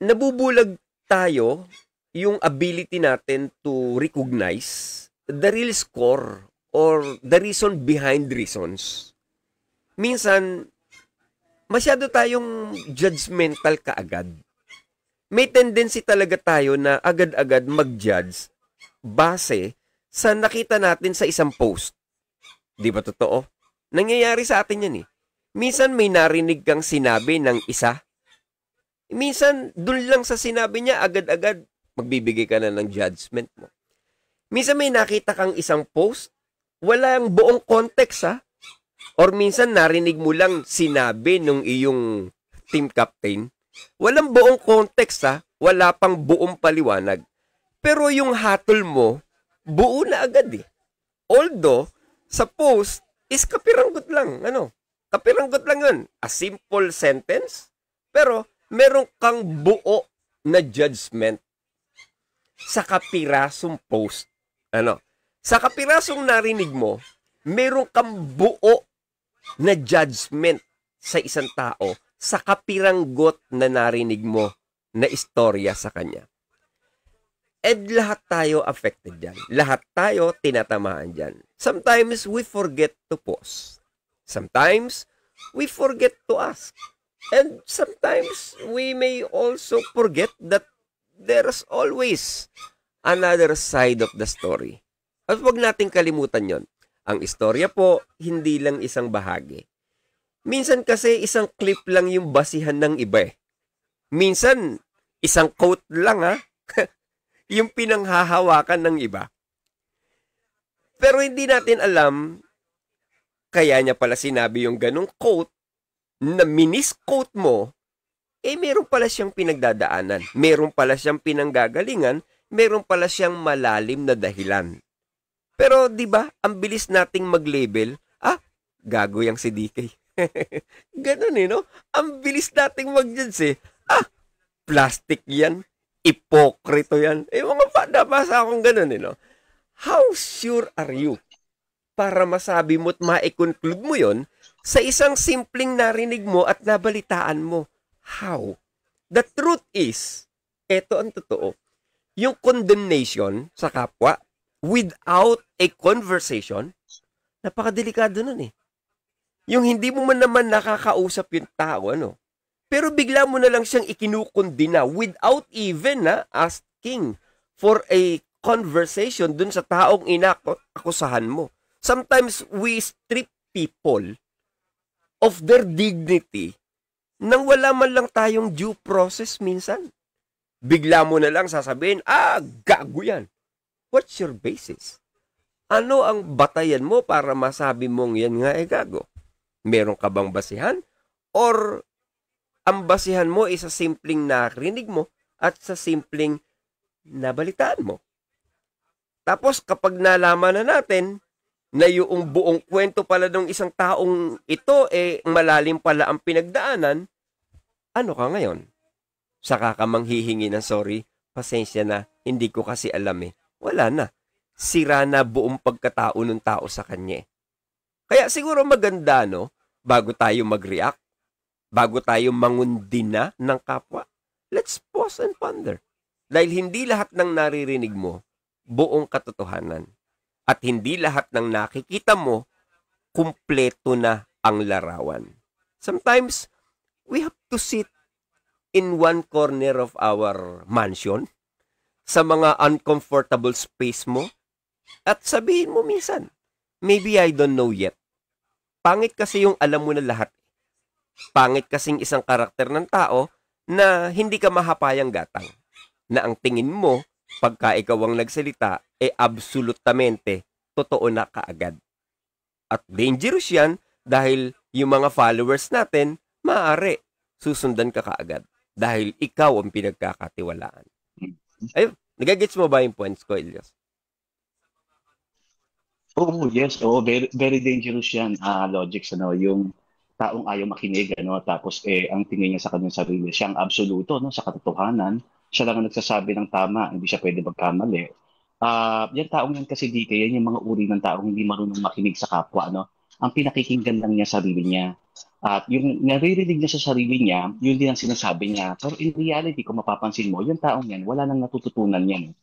Nabubulag tayo yung ability natin to recognize the real score or the reason behind reasons. Minsan, masyado tayong judgmental kaagad. May tendency talaga tayo na agad-agad mag-judge base sa nakita natin sa isang post. Di ba totoo? Nangyayari sa atin yan eh. Minsan may narinig kang sinabi ng isa. Minsan, dun lang sa sinabi niya, agad-agad magbibigay ka na ng judgment mo. Minsan may nakita kang isang post, walang buong context Or minsan narinig mo lang sinabi nung iyong team captain. Walang buong context wala pang buong paliwanag. Pero yung hatol mo, buo na agad eh. Although, sa post, is kapiranggot lang. Kapiranggot lang yun. A simple sentence, pero meron kang buo na judgment sa kapirasong post. Sa kapirasong narinig mo, meron kang buo na judgment sa isang tao sa kapiranggot na narinig mo na istorya sa kanya. And lahat tayo affected dyan. Lahat tayo tinatamaan dyan. Sometimes we forget to pause. Sometimes we forget to ask. And sometimes we may also forget that there's always another side of the story. At huwag nating kalimutan yon. Ang istorya po, hindi lang isang bahagi. Minsan kasi isang clip lang yung basihan ng iba eh. Minsan, isang quote lang yung pinanghahawakan ng iba. Pero hindi natin alam, kaya niya pala sinabi yung ganong quote, na minisquote mo, meron pala siyang pinagdadaanan. Meron pala siyang pinanggagalingan, meron pala siyang malalim na dahilan. Pero, di ba, ang bilis nating mag-label, gago yang si DK. Ganun no? Ang bilis nating mag-judge plastic yan, ipokrito yan. Mga nabasa akong ganun no? How sure are you para masabi mo at ma-conclude mo yon sa isang simpleng narinig mo at nabalitaan mo? How? The truth is, eto ang totoo, yung condemnation sa kapwa without a conversation, napakadelikado nun eh. Yung hindi mo man naman nakakausap yung tao, pero bigla mo na lang siyang ikinukundina without even asking for a conversation dun sa taong inakusahan mo. Sometimes we strip people of their dignity nang wala man lang tayong due process minsan. Bigla mo na lang sasabihin, gago yan. What's your basis? Ano ang batayan mo para masabi mong yan nga gago? Meron ka bang basihan? Or ang basihan mo ay sa simpleng narinig mo at sa simpleng nabalitaan mo? Tapos kapag nalaman na natin na yung buong kwento pala ng isang taong ito, malalim pala ang pinagdaanan, ano ka ngayon? Saka ka manghihingi ng sorry, pasensya na, hindi ko kasi alam Wala na. Sira na buong pagkatao ng tao sa kanya. Kaya siguro maganda, bago tayo mag-react, bago tayo mangundina ng kapwa, let's pause and ponder. Dahil hindi lahat ng naririnig mo, buong katotohanan. At hindi lahat ng nakikita mo, kumpleto na ang larawan. Sometimes, we have to sit in one corner of our mansion, sa mga uncomfortable space mo, at sabihin mo minsan, maybe I don't know yet. Pangit kasi yung alam mo na lahat. Pangit kasing isang karakter ng tao na hindi ka mahapayang gatang. Na ang tingin mo, pagka ikaw ang nagsalita, absolutamente totoo na kaagad. At dangerous yan dahil yung mga followers natin, maaari susundan ka kaagad. Dahil ikaw ang pinagkakatiwalaan. Ayun, nagagets mo ba yung points ko, Elias? Oh, yes. Oh, very, very dangerous yan, Logics, yung taong ayaw makinig, tapos ang tingin niya sa kanyang sarili, siyang absoluto, sa katotohanan, siya lang ang nagsasabi ng tama, hindi siya pwede magkamali. Yan taong yan kasi dito, yan yung mga uri ng taong hindi marunong makinig sa kapwa, Ang pinakikinggan lang niya sarili niya. At yung naririnig niya sa sarili niya, yun din ang sinasabi niya. Pero in reality, kung mapapansin mo, yung taong yan, wala nang natututunan yan.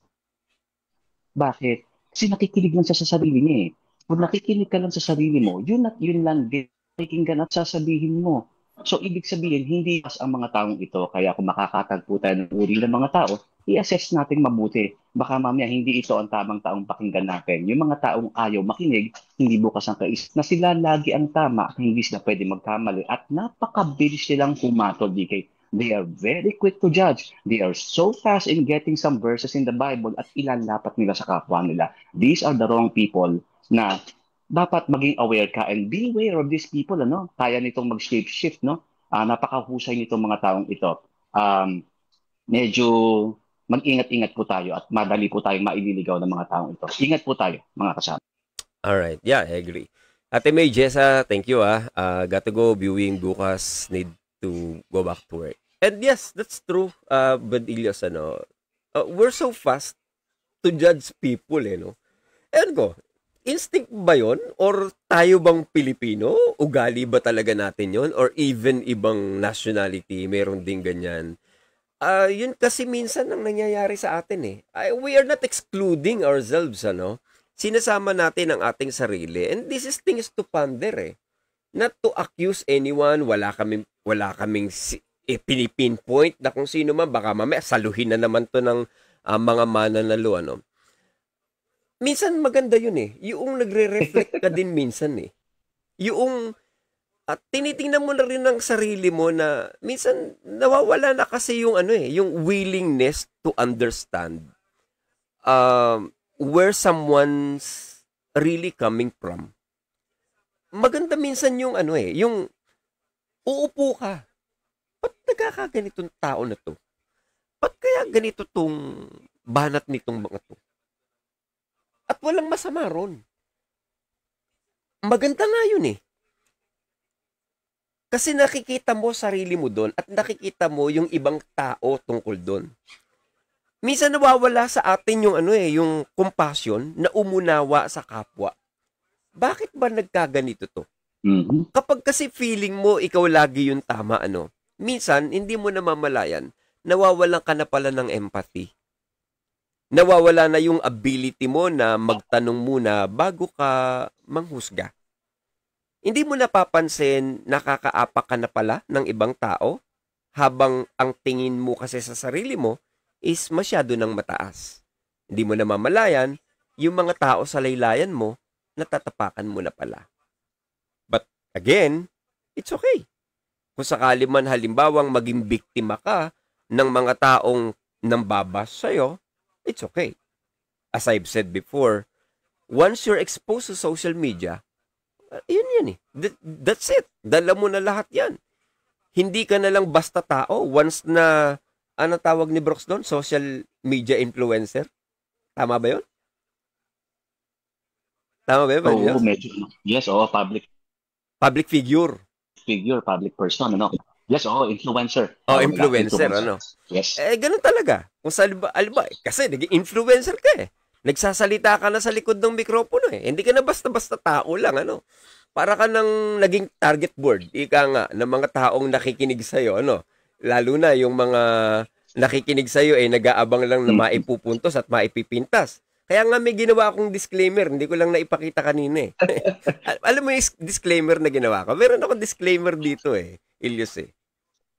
Bakit? Kasi nakikinig lang siya sa sarili niya Kung nakikinig ka lang sa sarili mo, yun at yun lang din nakikinggan at sasabihin mo. So, ibig sabihin, hindi pas ang mga taong ito. Kaya kung makakatagpo tayo ng uri ng mga tao, i-assess natin mabuti. Baka mamaya hindi ito ang tamang taong pakinggan natin. Yung mga taong ayaw makinig, hindi bukas ang kaisip na sila lagi ang tama at hindi sila pwede magkamali. At napakabilis silang pumatol, DK. They are very quick to judge. They are so fast in getting some verses in the Bible at ilalapat nila sa kapwa nila. These are the wrong people na dapat maging aware ka and be aware of these people, Kaya nitong mag-shape-shift, napakahusay nitong mga taong ito. Medyo mag-ingat-ingat po tayo at madali po tayong maililigaw ng mga taong ito. Ingat po tayo, mga kasama. Alright, yeah, I agree. Ate May, Jessa, thank you got to go viewing bukas, need to go back to work. And yes, that's true, but Ilyas, we're so fast to judge people, And go, instinct ba yun? Or tayo bang Pilipino? Ugali ba talaga natin yon? Or even ibang nationality, meron din ganyan? Yun kasi minsan ang nangyayari sa atin we are not excluding ourselves, Sinasama natin ang ating sarili. And this is things to ponder, Not to accuse anyone, wala kaming pinipinpoint na kung sino man, baka mamaya saluhin na naman to ng mga mananalo, Minsan maganda yun yung nagre-reflect ka din minsan Yung at tinitingnan mo na rin ng sarili mo na minsan nawawala na kasi yung yung willingness to understand where someone's really coming from. Maganda minsan yung yung uupo ka. Ba't nagkakaganitong tao na to? Ba't kaya ganito tong banat nitong mga to? At walang masama ron. Maganda nga yun Kasi nakikita mo sarili mo doon at nakikita mo yung ibang tao tungkol doon. Minsan nawawala sa atin yung yung compassion na umunawa sa kapwa. Bakit ba nagkaganito to? Mm-hmm. Kapag kasi feeling mo ikaw lagi yung tama, minsan, hindi mo namamalayan, nawawalan ka na pala ng empathy. Nawawala na yung ability mo na magtanong muna bago ka manghusga. Hindi mo napapansin nakakaapak ka na pala ng ibang tao habang ang tingin mo kasi sa sarili mo is masyado ng mataas. Hindi mo namamalayan yung mga tao sa laylayan mo natatapakan mo na pala. But again, it's okay. Kung sakali man halimbawang maging biktima ka ng mga taong nambabas sa'yo, it's okay. As I've said before, once you're exposed to social media, yun eh. That's it. Dala mo na lahat yan. Hindi ka na lang basta tao. Once na, ano tawag ni Brooks doon? Social media influencer. Tama ba yun? Tama ba yun? Oo, medyo. Yes, Public figure. Public person, ano? Yes, influencer. Influencer, ano? Yes. Ganun talaga. Kung sa alba, kasi naging influencer ka eh. Nagsasalita ka na sa likod ng mikropono eh. Hindi ka na basta-basta tao lang, ano? Para ka nang naging target board, ika nga, ng mga taong nakikinig sa'yo, ano? Lalo na yung mga nakikinig sa'yo eh, nag-aabang lang na maipupuntos at maipipintas. Kaya nga may ginawa akong disclaimer, hindi ko lang naipakita kanina eh. Alam mo yung disclaimer na ginawa ko? Meron akong disclaimer dito eh, Ilyos eh.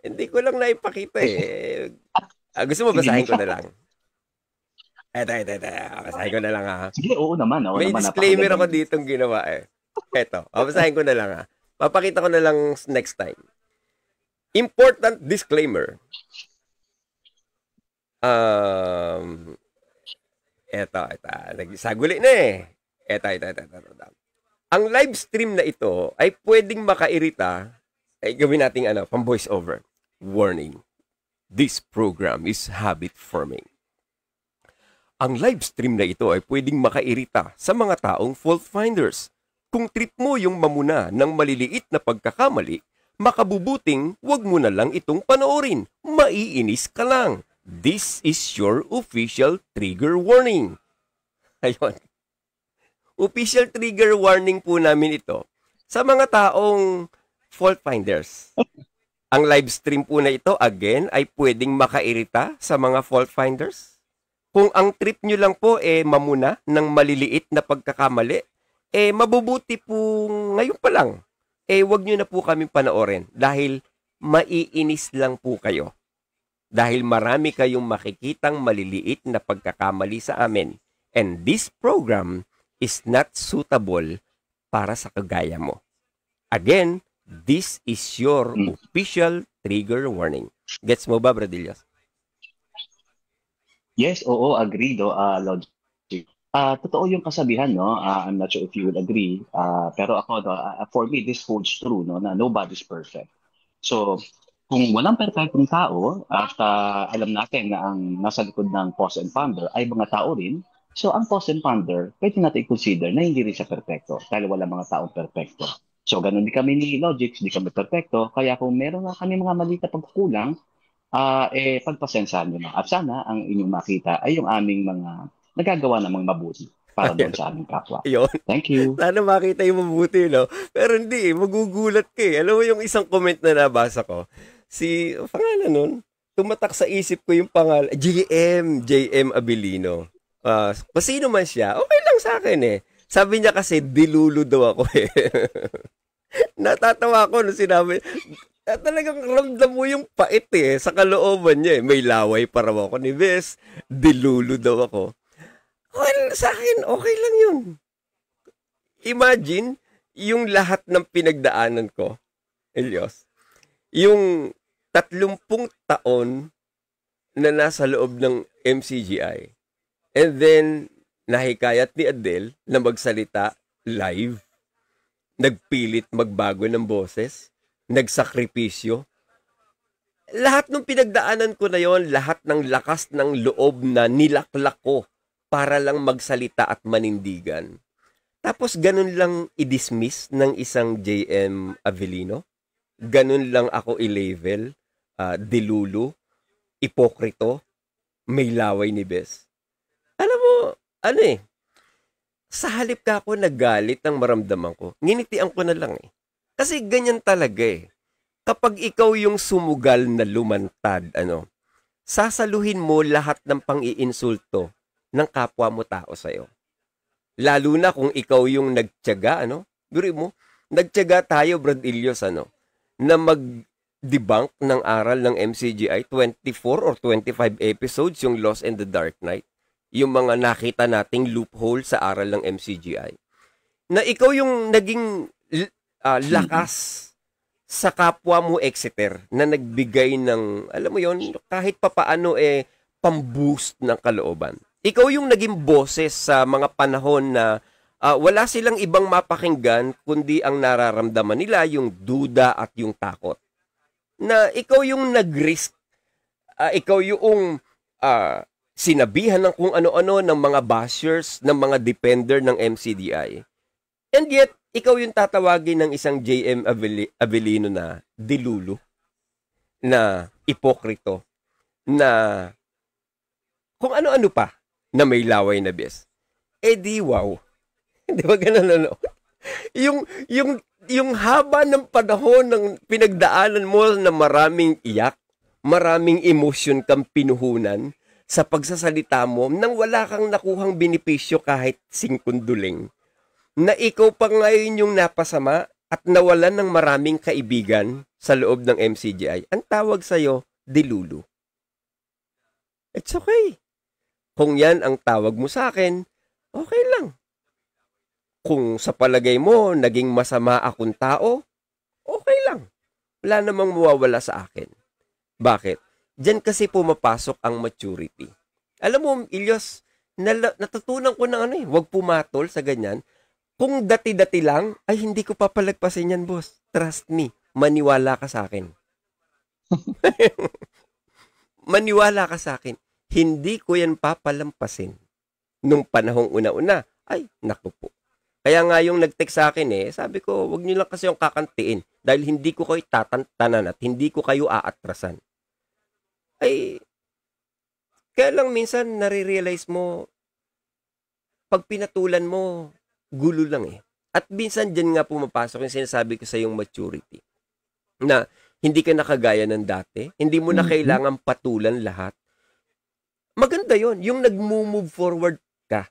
Hindi ko lang naipakita eh. Gusto mo basahin ko na lang? Eto. Basahin ko na lang ha. Sige, oo naman. May disclaimer ako ditong ginawa eh. Eto, basahin ko na lang ha. Papakita ko na lang next time. Important disclaimer. Eto. Nagsaguli na eh. Eto. Ang live stream na ito ay pwedeng makairita. Ay gawin nating pang voice over. Warning. This program is habit forming. Ang live stream na ito ay pwedeng makairita sa mga taong fault finders. Kung trip mo yung mamuna ng maliliit na pagkakamali, makabubuting wag mo na lang itong panoorin. Maiinis ka lang. This is your official trigger warning. Ayun. Official trigger warning po namin ito sa mga taong fault finders. Ang live stream po na ito, again, ay pwedeng makairita sa mga fault finders. Kung ang trip nyo lang po mamuna ng maliliit na pagkakamali, mabubuti po ngayon pa lang. Wag nyo na po kaming panoorin dahil maiinis lang po kayo. Dahil marami kayong makikitang maliliit na pagkakamali sa amin. And this program is not suitable para sa kagaya mo. Again, this is your official trigger warning. Gets mo ba, Bradillas? Yes, oo, agree Logic. Totoo yung kasabihan, no? I'm not sure if you would agree. Pero ako, for me, this holds true, no? Na nobody's perfect. So, kung walang perfectong tao at alam natin na ang nasa likod ng post and founder ay mga tao rin, so ang post and founder, pwede natin i-consider na hindi rin siya perfecto dahil wala mga taong perfecto. So ganun din kami ni Logix, di kami perfecto, kaya kung meron na kami mga maliit na pagkukulang, pagpasensyahan nyo na. At sana ang inyong makita ay yung aming mga nagagawa namang mabuti para doon sa aming kapwa. Yun. Thank you. Sana makita yung mabuti, no? Pero hindi, magugulat ka eh. Alam mo yung isang comment na nabasa ko, pangalan nun, tumatak sa isip ko yung pangalan, JM Abilino. Sino man siya, okay lang sa akin eh. Sabi niya kasi, dilulo daw ako eh. Natatawa ko nung sinabi, talagang ramdam mo yung pait eh, sa kalooban niya eh. May laway para ako ni Bes, dilulo daw ako. Well, sa akin, okay lang yun. Imagine, yung lahat ng pinagdaanan ko, Elios, yung 30 taon na nasa loob ng MCGI. And then, nahikayat ni Adele na magsalita live. Nagpilit magbago ng boses. Nagsakripisyo. Lahat ng pinagdaanan ko na yon, lahat ng lakas ng loob na nilaklak ko para lang magsalita at manindigan. Tapos ganun lang i-dismiss ng isang JM Avelino. Ganun lang ako i-label. Dilulo, ipokrito, may laway ni Bes. Alam mo, sa halip ka ako nagalit ang maramdaman ko, nginitian ko na lang eh. Kasi ganyan talaga eh. kapag ikaw yung sumugal na lumantad, sasaluhin mo lahat ng pang-iinsulto ng kapwa mo tao sa'yo. Lalo na kung ikaw yung nagtiyaga, Biro mo, nagtiyaga tayo, Brad Ilios, na mag-debunk ng aral ng MCGI, 24 or 25 episodes, yung Lost in the Dark Knight, yung mga nakita nating loophole sa aral ng MCGI. Na ikaw yung naging lakas sa kapwa mo Exeter na nagbigay ng, alam mo yon, kahit papaano pamboost ng kalooban. Ikaw yung naging boses sa mga panahon na wala silang ibang mapakinggan kundi ang nararamdaman nila, yung duda at yung takot. Na ikaw yung nag-risk, ikaw yung sinabihan ng kung ano-ano ng mga bashers, ng mga defender ng MCDI. And yet, ikaw yung tatawagin ng isang JM Avellino na dilulo, na ipokrito, na kung ano-ano pa na may laway na bes. Di wow. Di ba ganun? Yung haba ng panahon ng pinagdaanan mo na maraming iyak, maraming emosyon kang pinuhunan sa pagsasalita mo nang wala kang nakuhang benepisyo kahit singkunduling. Na ikaw pa ngayon yung napasama at nawalan ng maraming kaibigan sa loob ng MCGI. Ang tawag sa'yo, dilulo. It's okay. Kung yan ang tawag mo sa akin, okay lang. Kung sa palagay mo, naging masama akong tao, okay lang. Wala namang mawawala sa akin. Bakit? Diyan kasi pumapasok ang maturity. Alam mo, Ilios, natutunan ko ng huwag pumatol sa ganyan. Kung dati-dati lang, ay hindi ko papalagpasin yan, boss. Trust me, maniwala ka sa akin. Maniwala ka sa akin. Hindi ko yan papalampasin. Nung panahong una-una, ay, naku po. Kaya nga yung nag-text sa akin sabi ko, wag niyo lang kasi yung kakantiin dahil hindi ko kayo tatantanan at hindi ko kayo aatrasan. Ay, kaya lang minsan nare-realize mo, pag pinatulan mo, gulo lang At minsan dyan nga pumapasok yung sinasabi ko sa yung maturity. Na hindi ka nakagaya ng dati, hindi mo na kailangan patulan lahat. Maganda yon, yung nag-move forward ka.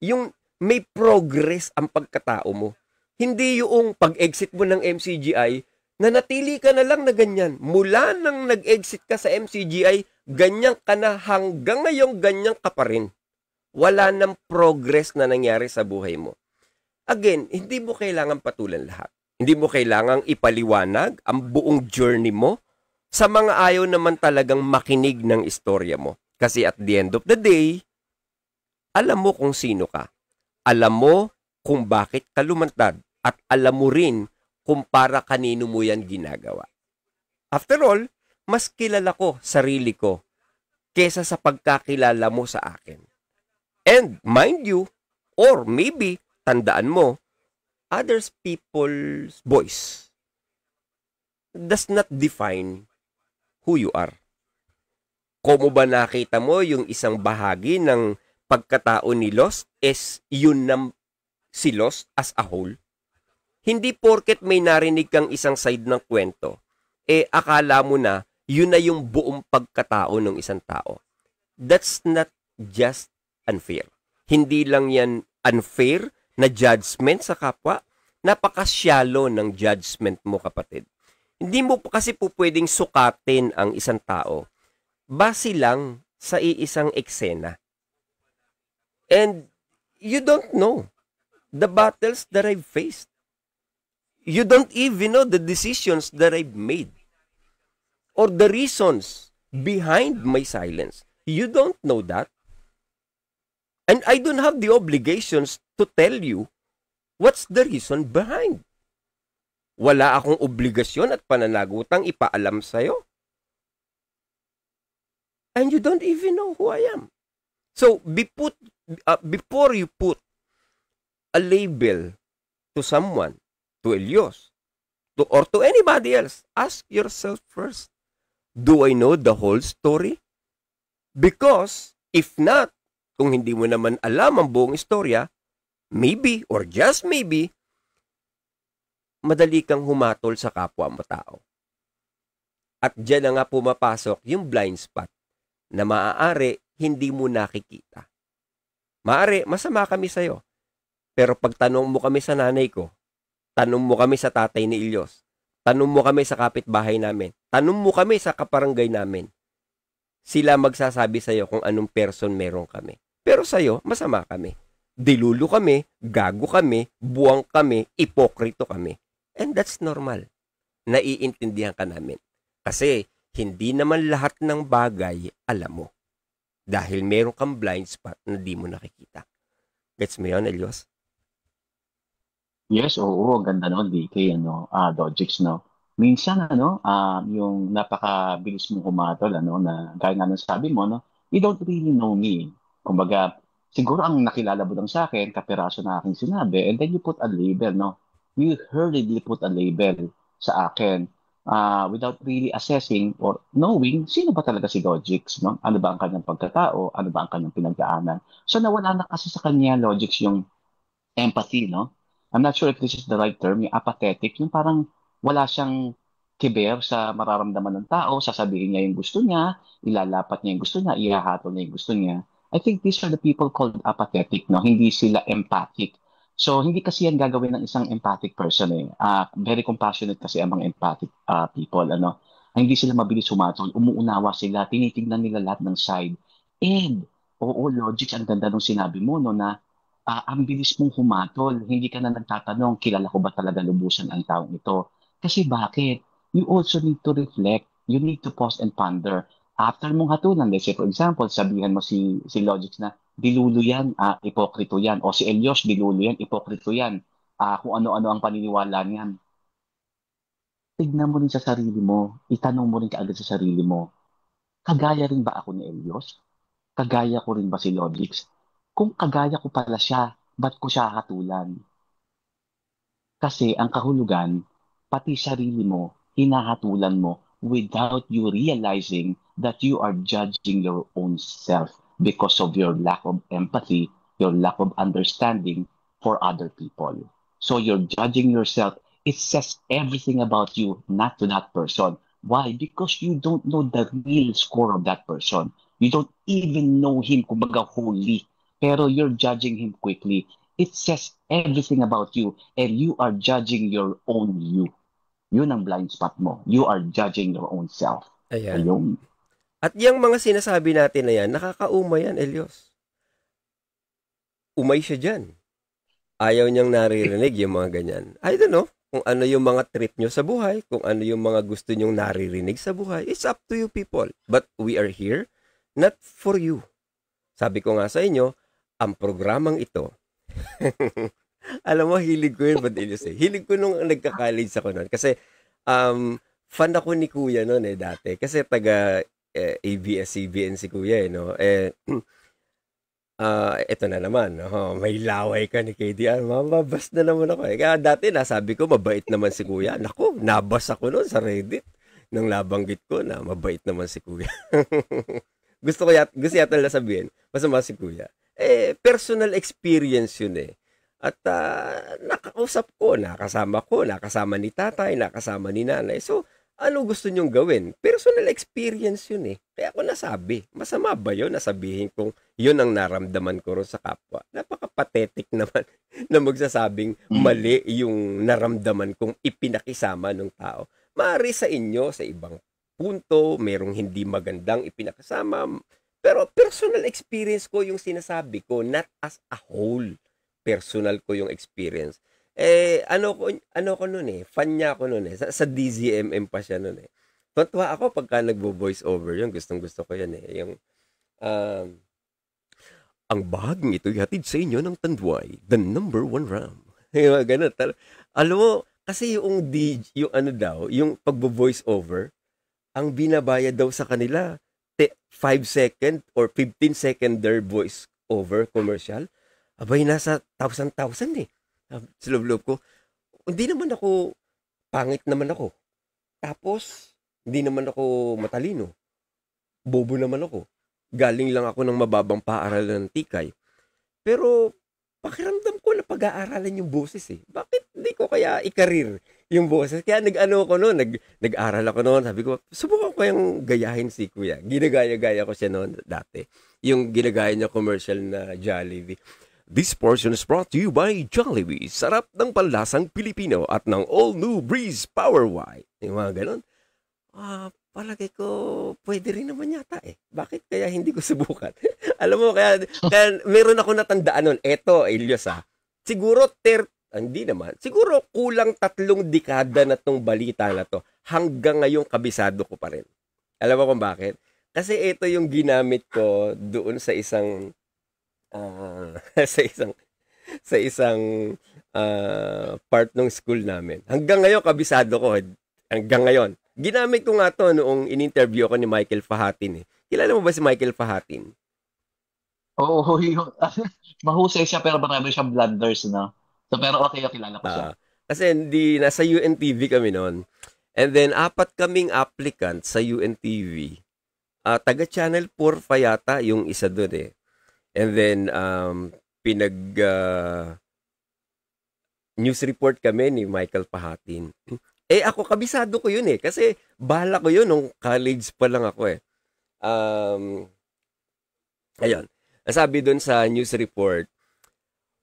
Yung may progress ang pagkatao mo. Hindi yung pag-exit mo ng MCGI, na natili ka na lang na ganyan. Mula nang nag-exit ka sa MCGI, ganyan ka na hanggang ngayon ganyan ka pa rin. Wala nang progress na nangyari sa buhay mo. Again, hindi mo kailangan patulan lahat. Hindi mo kailangang ipaliwanag ang buong journey mo sa mga ayaw naman talagang makinig ng istorya mo. Kasi at the end of the day, alam mo kung sino ka. Alam mo kung bakit ka lumantad. At alam mo rin kung para kanino mo yan ginagawa. After all, mas kilala ko sarili ko kesa sa pagkakilala mo sa akin. And mind you, or maybe, tandaan mo, others people's voice does not define who you are. Kung mo ba nakita mo yung isang bahagi ng pagkatao ni Lost is yun na si Lost as a whole? Hindi porket may narinig kang isang side ng kwento, akala mo na yun na yung buong pagkatao ng isang tao. That's not just unfair. Hindi lang yan unfair na judgment sa kapwa, napaka-shallow ng judgment mo, kapatid. Hindi mo kasi po pwedeng sukatin ang isang tao base lang sa iisang eksena. And you don't know the battles that I've faced. You don't even know the decisions that I've made or the reasons behind my silence. You don't know that. And I don't have the obligations to tell you what's the reason behind. Wala akong obligasyon at pananagutang ipaalam sa'yo. And you don't even know who I am. So, before you put a label to someone, to Elios, or to anybody else, ask yourself first, do I know the whole story? Because, if not, kung hindi mo naman alam ang buong istorya, maybe, or just maybe, madali kang humatol sa kapwa mo tao. At diyan na nga pumapasok yung blind spot na maaari hindi mo nakikita. Maaari, masama kami sa'yo. Pero pag tanong mo kami sa nanay ko, tanong mo kami sa tatay ni Ilyos, tanong mo kami sa kapitbahay namin, tanong mo kami sa kaparangay namin, sila magsasabi sa'yo kung anong person meron kami. Pero sa'yo, masama kami. Dilulo kami, gago kami, buwang kami, ipokrito kami. And that's normal. Naiintindihan ka namin. Kasi hindi naman lahat ng bagay alam mo. Dahil meron kang blind spot na di mo nakikita. Gets mo yun, Elios? Yes, oo, ganda no'n, DK, Dojix, no? Minsan, yung napakabilis mong humatol, na gaya nga ng sabi mo, no? You don't really know me. Kumbaga, siguro ang nakilala mo lang sa akin, kapiraso na aking sinabi, and then you put a label, no? You hurriedly put a label sa akin without really assessing or knowing sino ba talaga si Logix, no? Ano ba ang kanyang pagkatao? Ano ba ang kanyang pinagdaanan? So nawala na kasi sa kanya, Logix, yung empathy, no? I'm not sure if this is the right term, yung apathetic, yung parang wala siyang kiber sa mararamdaman ng tao, sasabihin niya yung gusto niya, ilalapat niya yung gusto niya, ihahatol niya yung gusto niya. I think these are the people called apathetic, no? Hindi sila empathic. So, hindi kasi yan gagawin ng isang empathic person eh. Very compassionate kasi ang mga empathic people, ano? Hindi sila mabilis humatol, umuunawa sila, tinitignan nila lahat ng side. And, oo, logic, ang ganda nung sinabi mo, no, na ang bilis mong humatol. Hindi ka na nagtatanong, kilala ko ba talaga lubusan ang taong ito? Kasi bakit? You also need to reflect. You need to pause and ponder. After mong hatulan, let's say for example, sabihan mo si Logix na, dilulo yan, ipokrito yan. O si Elios, dilulo yan, ipokrito yan. Kung ano-ano ang paniniwala niyan. Tignan mo rin sa sarili mo. Itanong mo rin kaagad sa sarili mo. Kagaya rin ba ako ni Elios? Kagaya ko rin ba si Logix? Kung kagaya ko pala siya, ba't ko siya hatulan? Kasi ang kahulugan, pati sarili mo, hinahatulan mo without you realizing that you are judging your own self because of your lack of empathy, your lack of understanding for other people. So you're judging yourself. It says everything about you, not to that person. Why? Because you don't know the real score of that person. You don't even know him, kumbaga wholly. Pero you're judging him quickly. It says everything about you and you are judging your own you. Yun ang blind spot mo. You are judging your own self. Ayan. Ayun. At yung mga sinasabi natin na yan, nakakaumay yan, Elios. Umay siya dyan. Ayaw niyang naririnig yung mga ganyan. I don't know kung ano yung mga trip nyo sa buhay, kung ano yung mga gusto nyong naririnig sa buhay. It's up to you people. But we are here, not for you. Sabi ko nga sa inyo, ang programang ito, alam mo, hilig ko yun, Elios eh. Hilig ko nung nagka-college ako noon. Kasi, fan ako ni Kuya noon eh, dati. Kasi taga ABS-CBN si Kuya eh, no? Ito na naman, may laway ka ni KDR. Mababas na naman ako eh. Kaya dati nasabi ko, mabait naman si Kuya. Naku, nabas ako noon sa Reddit. Nang nabanggit ko na mabait naman si Kuya. gusto yata na sabihin, masama si Kuya. Personal experience yun eh. At nakakausap ko, nakasama ni tatay, nakasama ni nanay. So, ano gusto nyong gawin? Personal experience yun eh. Kaya ako nasabi, masama ba yun? Nasabihin kong yun ang naramdaman ko rin sa kapwa. Napaka-pathetic naman na magsasabing mali yung naramdaman kong ipinakisama ng tao. Maaari sa inyo, sa ibang punto, merong hindi magandang ipinakasama. Pero personal experience ko yung sinasabi ko, not as a whole. Personal ko yung experience. Ano ko noon eh, fan niya ako noon eh. Sa DZMM pa siya noon eh. Tuwa ako pagka nagvo-voice over yun. Gustong-gusto ko yan eh. Yung, ang bahaging ito hatid sa inyo ng Tanduay, the number 1 RAM. Yung ganun. Alam mo, kasi yung yung ano daw, yung pagvo-voice over, ang binabayad daw sa kanila, 5 second or 15 second their voice over commercial, abay nasa 1,000 eh. Sa loob ko, hindi naman ako, pangit naman ako. Tapos, hindi naman ako matalino. Bobo naman ako. Galing lang ako ng mababang paaralan ng tikay. Pero, pakiramdam ko na pag-aaralan yung boses eh. Bakit hindi ko kaya ikarir yung boses. Kaya nag-ano ko noon, nag-aral ako noon. Sabi ko, subukan ko yung gayahin si Kuya. Ginagaya-gaya ko siya noon dati. Yung ginagaya niya commercial na Jollibee. This portion is brought to you by Jollibee. Sarap ng panlasang Pilipino at ng all-new Breeze Power White. Yung mga ganon. Palagay ko, pwede rin naman yata eh. Bakit kaya hindi ko subukan? Alam mo, kaya meron ako natandaan nun. Eto, Elios siguro hindi naman. Siguro kulang 3 dekada na tong balita na to. Hanggang ngayong kabisado ko pa rin. Alam mo kung bakit? Kasi ito yung ginamit ko doon sa isang sa isang part ng school namin. Hanggang ngayon kabisado ko. Hanggang ngayon. Ginamit ko nga to noong in-interview ko ni Michael Fahatin eh. Kilala mo ba si Michael Fahatin? Oo, yung, mahusay siya pero marami siyang blunders, no? So, pero okay, kilala ko siya. Kasi nasa UNTV kami noon. And then, 4 kaming applicant sa UNTV. Taga Channel 4 pa yata yung isa doon eh. And then, news report kami ni Michael Fahatin. Ako, kabisado ko yun eh. Kasi, bahala ko yun nung college pa lang ako eh. Ayun. Sabi doon sa news report,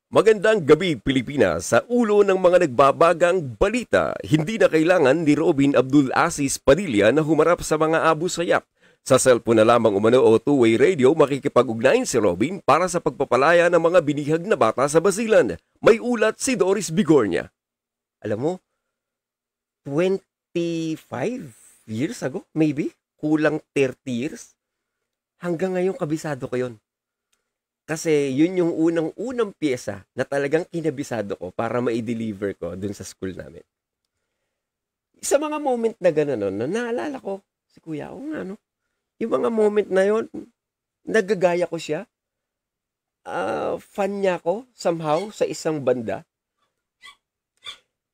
magandang gabi Pilipinas, sa ulo ng mga nagbabagang balita, hindi na kailangan ni Robin Abdul Aziz Padilla na humarap sa mga Abu Sayyaf. Sa cellphone na lamang umano o two-way radio, makikipag-ugnayan si Robin para sa pagpapalaya ng mga binihag na bata sa Basilan. May ulat si Doris Bigornia. Alam mo, 25 years ago, maybe, kulang 30 years, hanggang ngayon kabisado ko yun. Kasi yun yung unang-unang pyesa na talagang kinabisado ko para ma-deliver ko dun sa school namin. Sa mga moment na gano'n, naalala ko, si Kuya, ano, yung mga moment na yun, nagagaya ko siya. Fan niya ako, somehow, sa isang banda.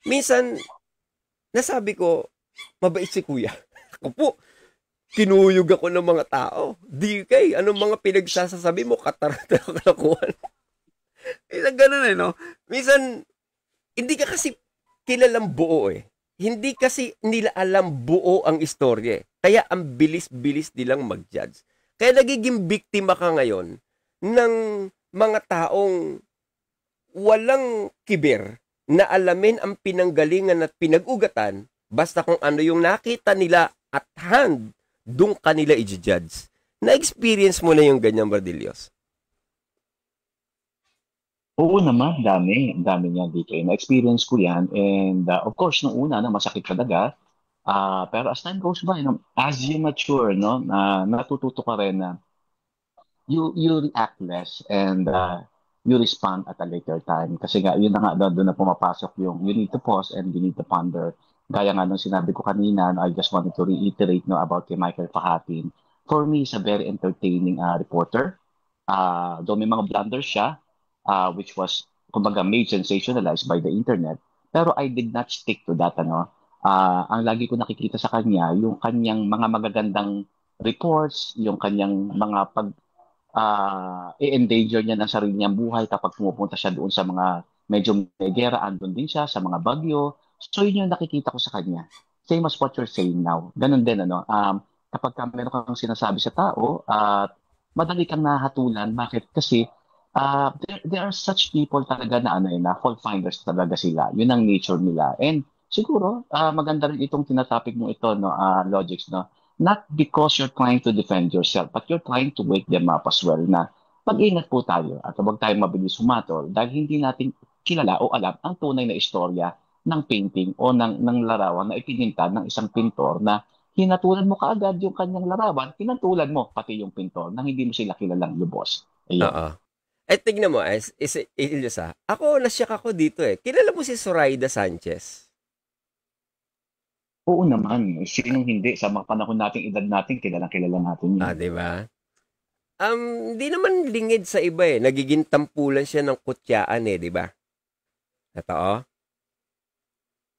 Minsan, nasabi ko, mabait si Kuya. Ako po, kinuyog ako ng mga tao. DK, anong mga pinagsasasabi mo? Katarata ka nakuhan. Minsan ganun eh, no? Minsan, hindi ka kasi kilalang buo eh. Hindi kasi nila alam buo ang istorya eh. Kaya ang bilis-bilis nilang mag-judge. Kaya nagiging biktima ka ngayon ng mga taong walang kiber na alamin ang pinanggalingan at pinag-ugatan basta kung ano yung nakita nila at hand, doon kanila i-judge. Na-experience mo na yung ganyang, Bardilios? Oo naman, dami. Dami niya dito. Na-experience ko yan. And of course, nung una, masakit talaga. Pero as time goes by, as you mature, no, natututo ka rin na you react less and you respond at a later time. Kasi nga, yun na nga, doon na pumapasok yung you need to pause and you need to ponder. Gaya nga nung sinabi ko kanina, I just wanted to reiterate about kay Michael Fahatin. For me, he's a very entertaining reporter. Though may mga blunders siya, which was, kumbaga, made sensationalized by the internet. Pero I did not stick to that. Ang lagi ko nakikita sa kanya, yung kanyang mga magagandang reports, yung kanyang mga i-endanger niya ng sarili niyang buhay kapag pumupunta siya doon sa mga medyo may gera, andun din siya sa mga bagyo. So yun yung nakikita ko sa kanya. Same as what you're saying now. Ganun din, kapag meron kang sinasabi sa tao, madali kang nahatulan. Bakit? Kasi there are such people talaga na fault finders talaga sila. Yun ang nature nila. And siguro, maganda rin itong tinatopic mo ito, Logics, not because you're trying to defend yourself, but you're trying to wake them up as well na mag-ingat po tayo at huwag tayo mabilis sumatol dahil hindi natin kilala o alam ang tunay na istorya ng painting o ng larawan na ipinta ng isang pintor na hinatulan mo kaagad yung kanyang larawan, pinatulan mo pati yung pintor nang hindi mo sila kilalang lubos. Ayun. Tignan mo, Ilsa, ako, nasyak ako dito eh. Kilala mo si Zoraida Sanchez? Oo naman. Sinong hindi? Sa mga panahon nating edad natin, kilala natin yun. Diba? Hindi naman lingid sa iba eh. Nagiging tampulan siya ng kutyaan eh, di ba? Totoo?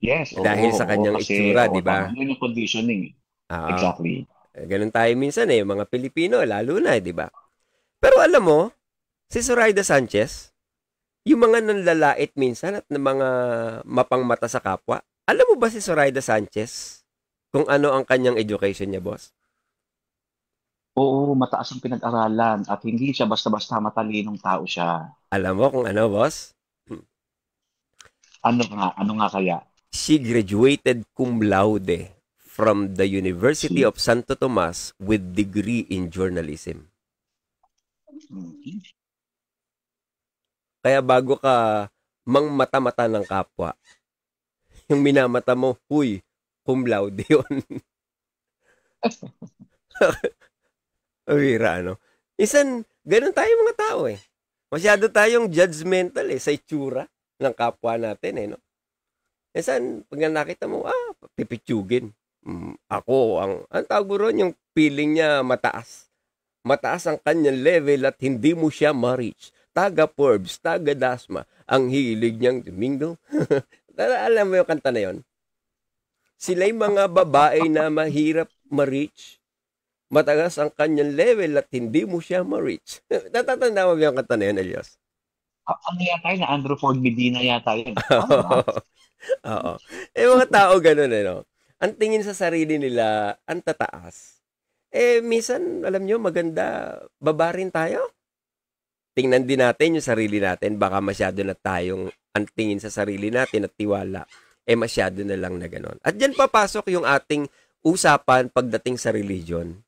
Yes. Dahil sa kanyang itsura, di ba? Yun yung conditioning. Exactly. Ganun tayo minsan eh, mga Pilipino, lalo na, di ba? Pero alam mo, si Zoraida Sanchez, yung mga nanlalait minsan at mga mapangmata sa kapwa, Alam mo ba si Zoraida Sanchez? Kung ano ang kanyang education niya, boss? Oo, mataas ang pinag-aralan at hindi siya basta-basta matalinong tao siya. Alam mo kung ano, boss? Ano nga kaya? She graduated cum laude from the University Si of Santo Tomas with degree in journalism. mm, Kaya bago ka mangmata-mata ng kapwa, yung minamata mo, huy, cum laude yun. Bira, ano? Minsan, ganun tayo mga tao eh. Masyado tayong judgmental sa itsura ng kapwa natin no? Minsan, pag nakita mo, pipitsugin. Ako, ang tawag mo ron, yung feeling niya mataas. Mataas ang kanyang level at hindi mo siya ma-reach. Taga Forbes, taga Dasma, ang hilig niyang mingle. Alam mo yung kanta na yun? Sila'y mga babae na mahirap ma-reach. Matagas ang kanyang level at hindi mo siya ma-reach. Natatanda mo ba yung kanta na yun, Elias? ano yata yun? Andrew Ford Medina yata yun. Tama ba? Oo. Mga tao ganun no? Ang tingin sa sarili nila, ang tataas. Minsan, alam nyo, maganda, baba rin tayo. Tingnan din natin yung sarili natin. Baka masyado na tayong ang tingin sa sarili natin at tiwala. Masyado na lang na ganun. At dyan papasok yung ating usapan pagdating sa religion.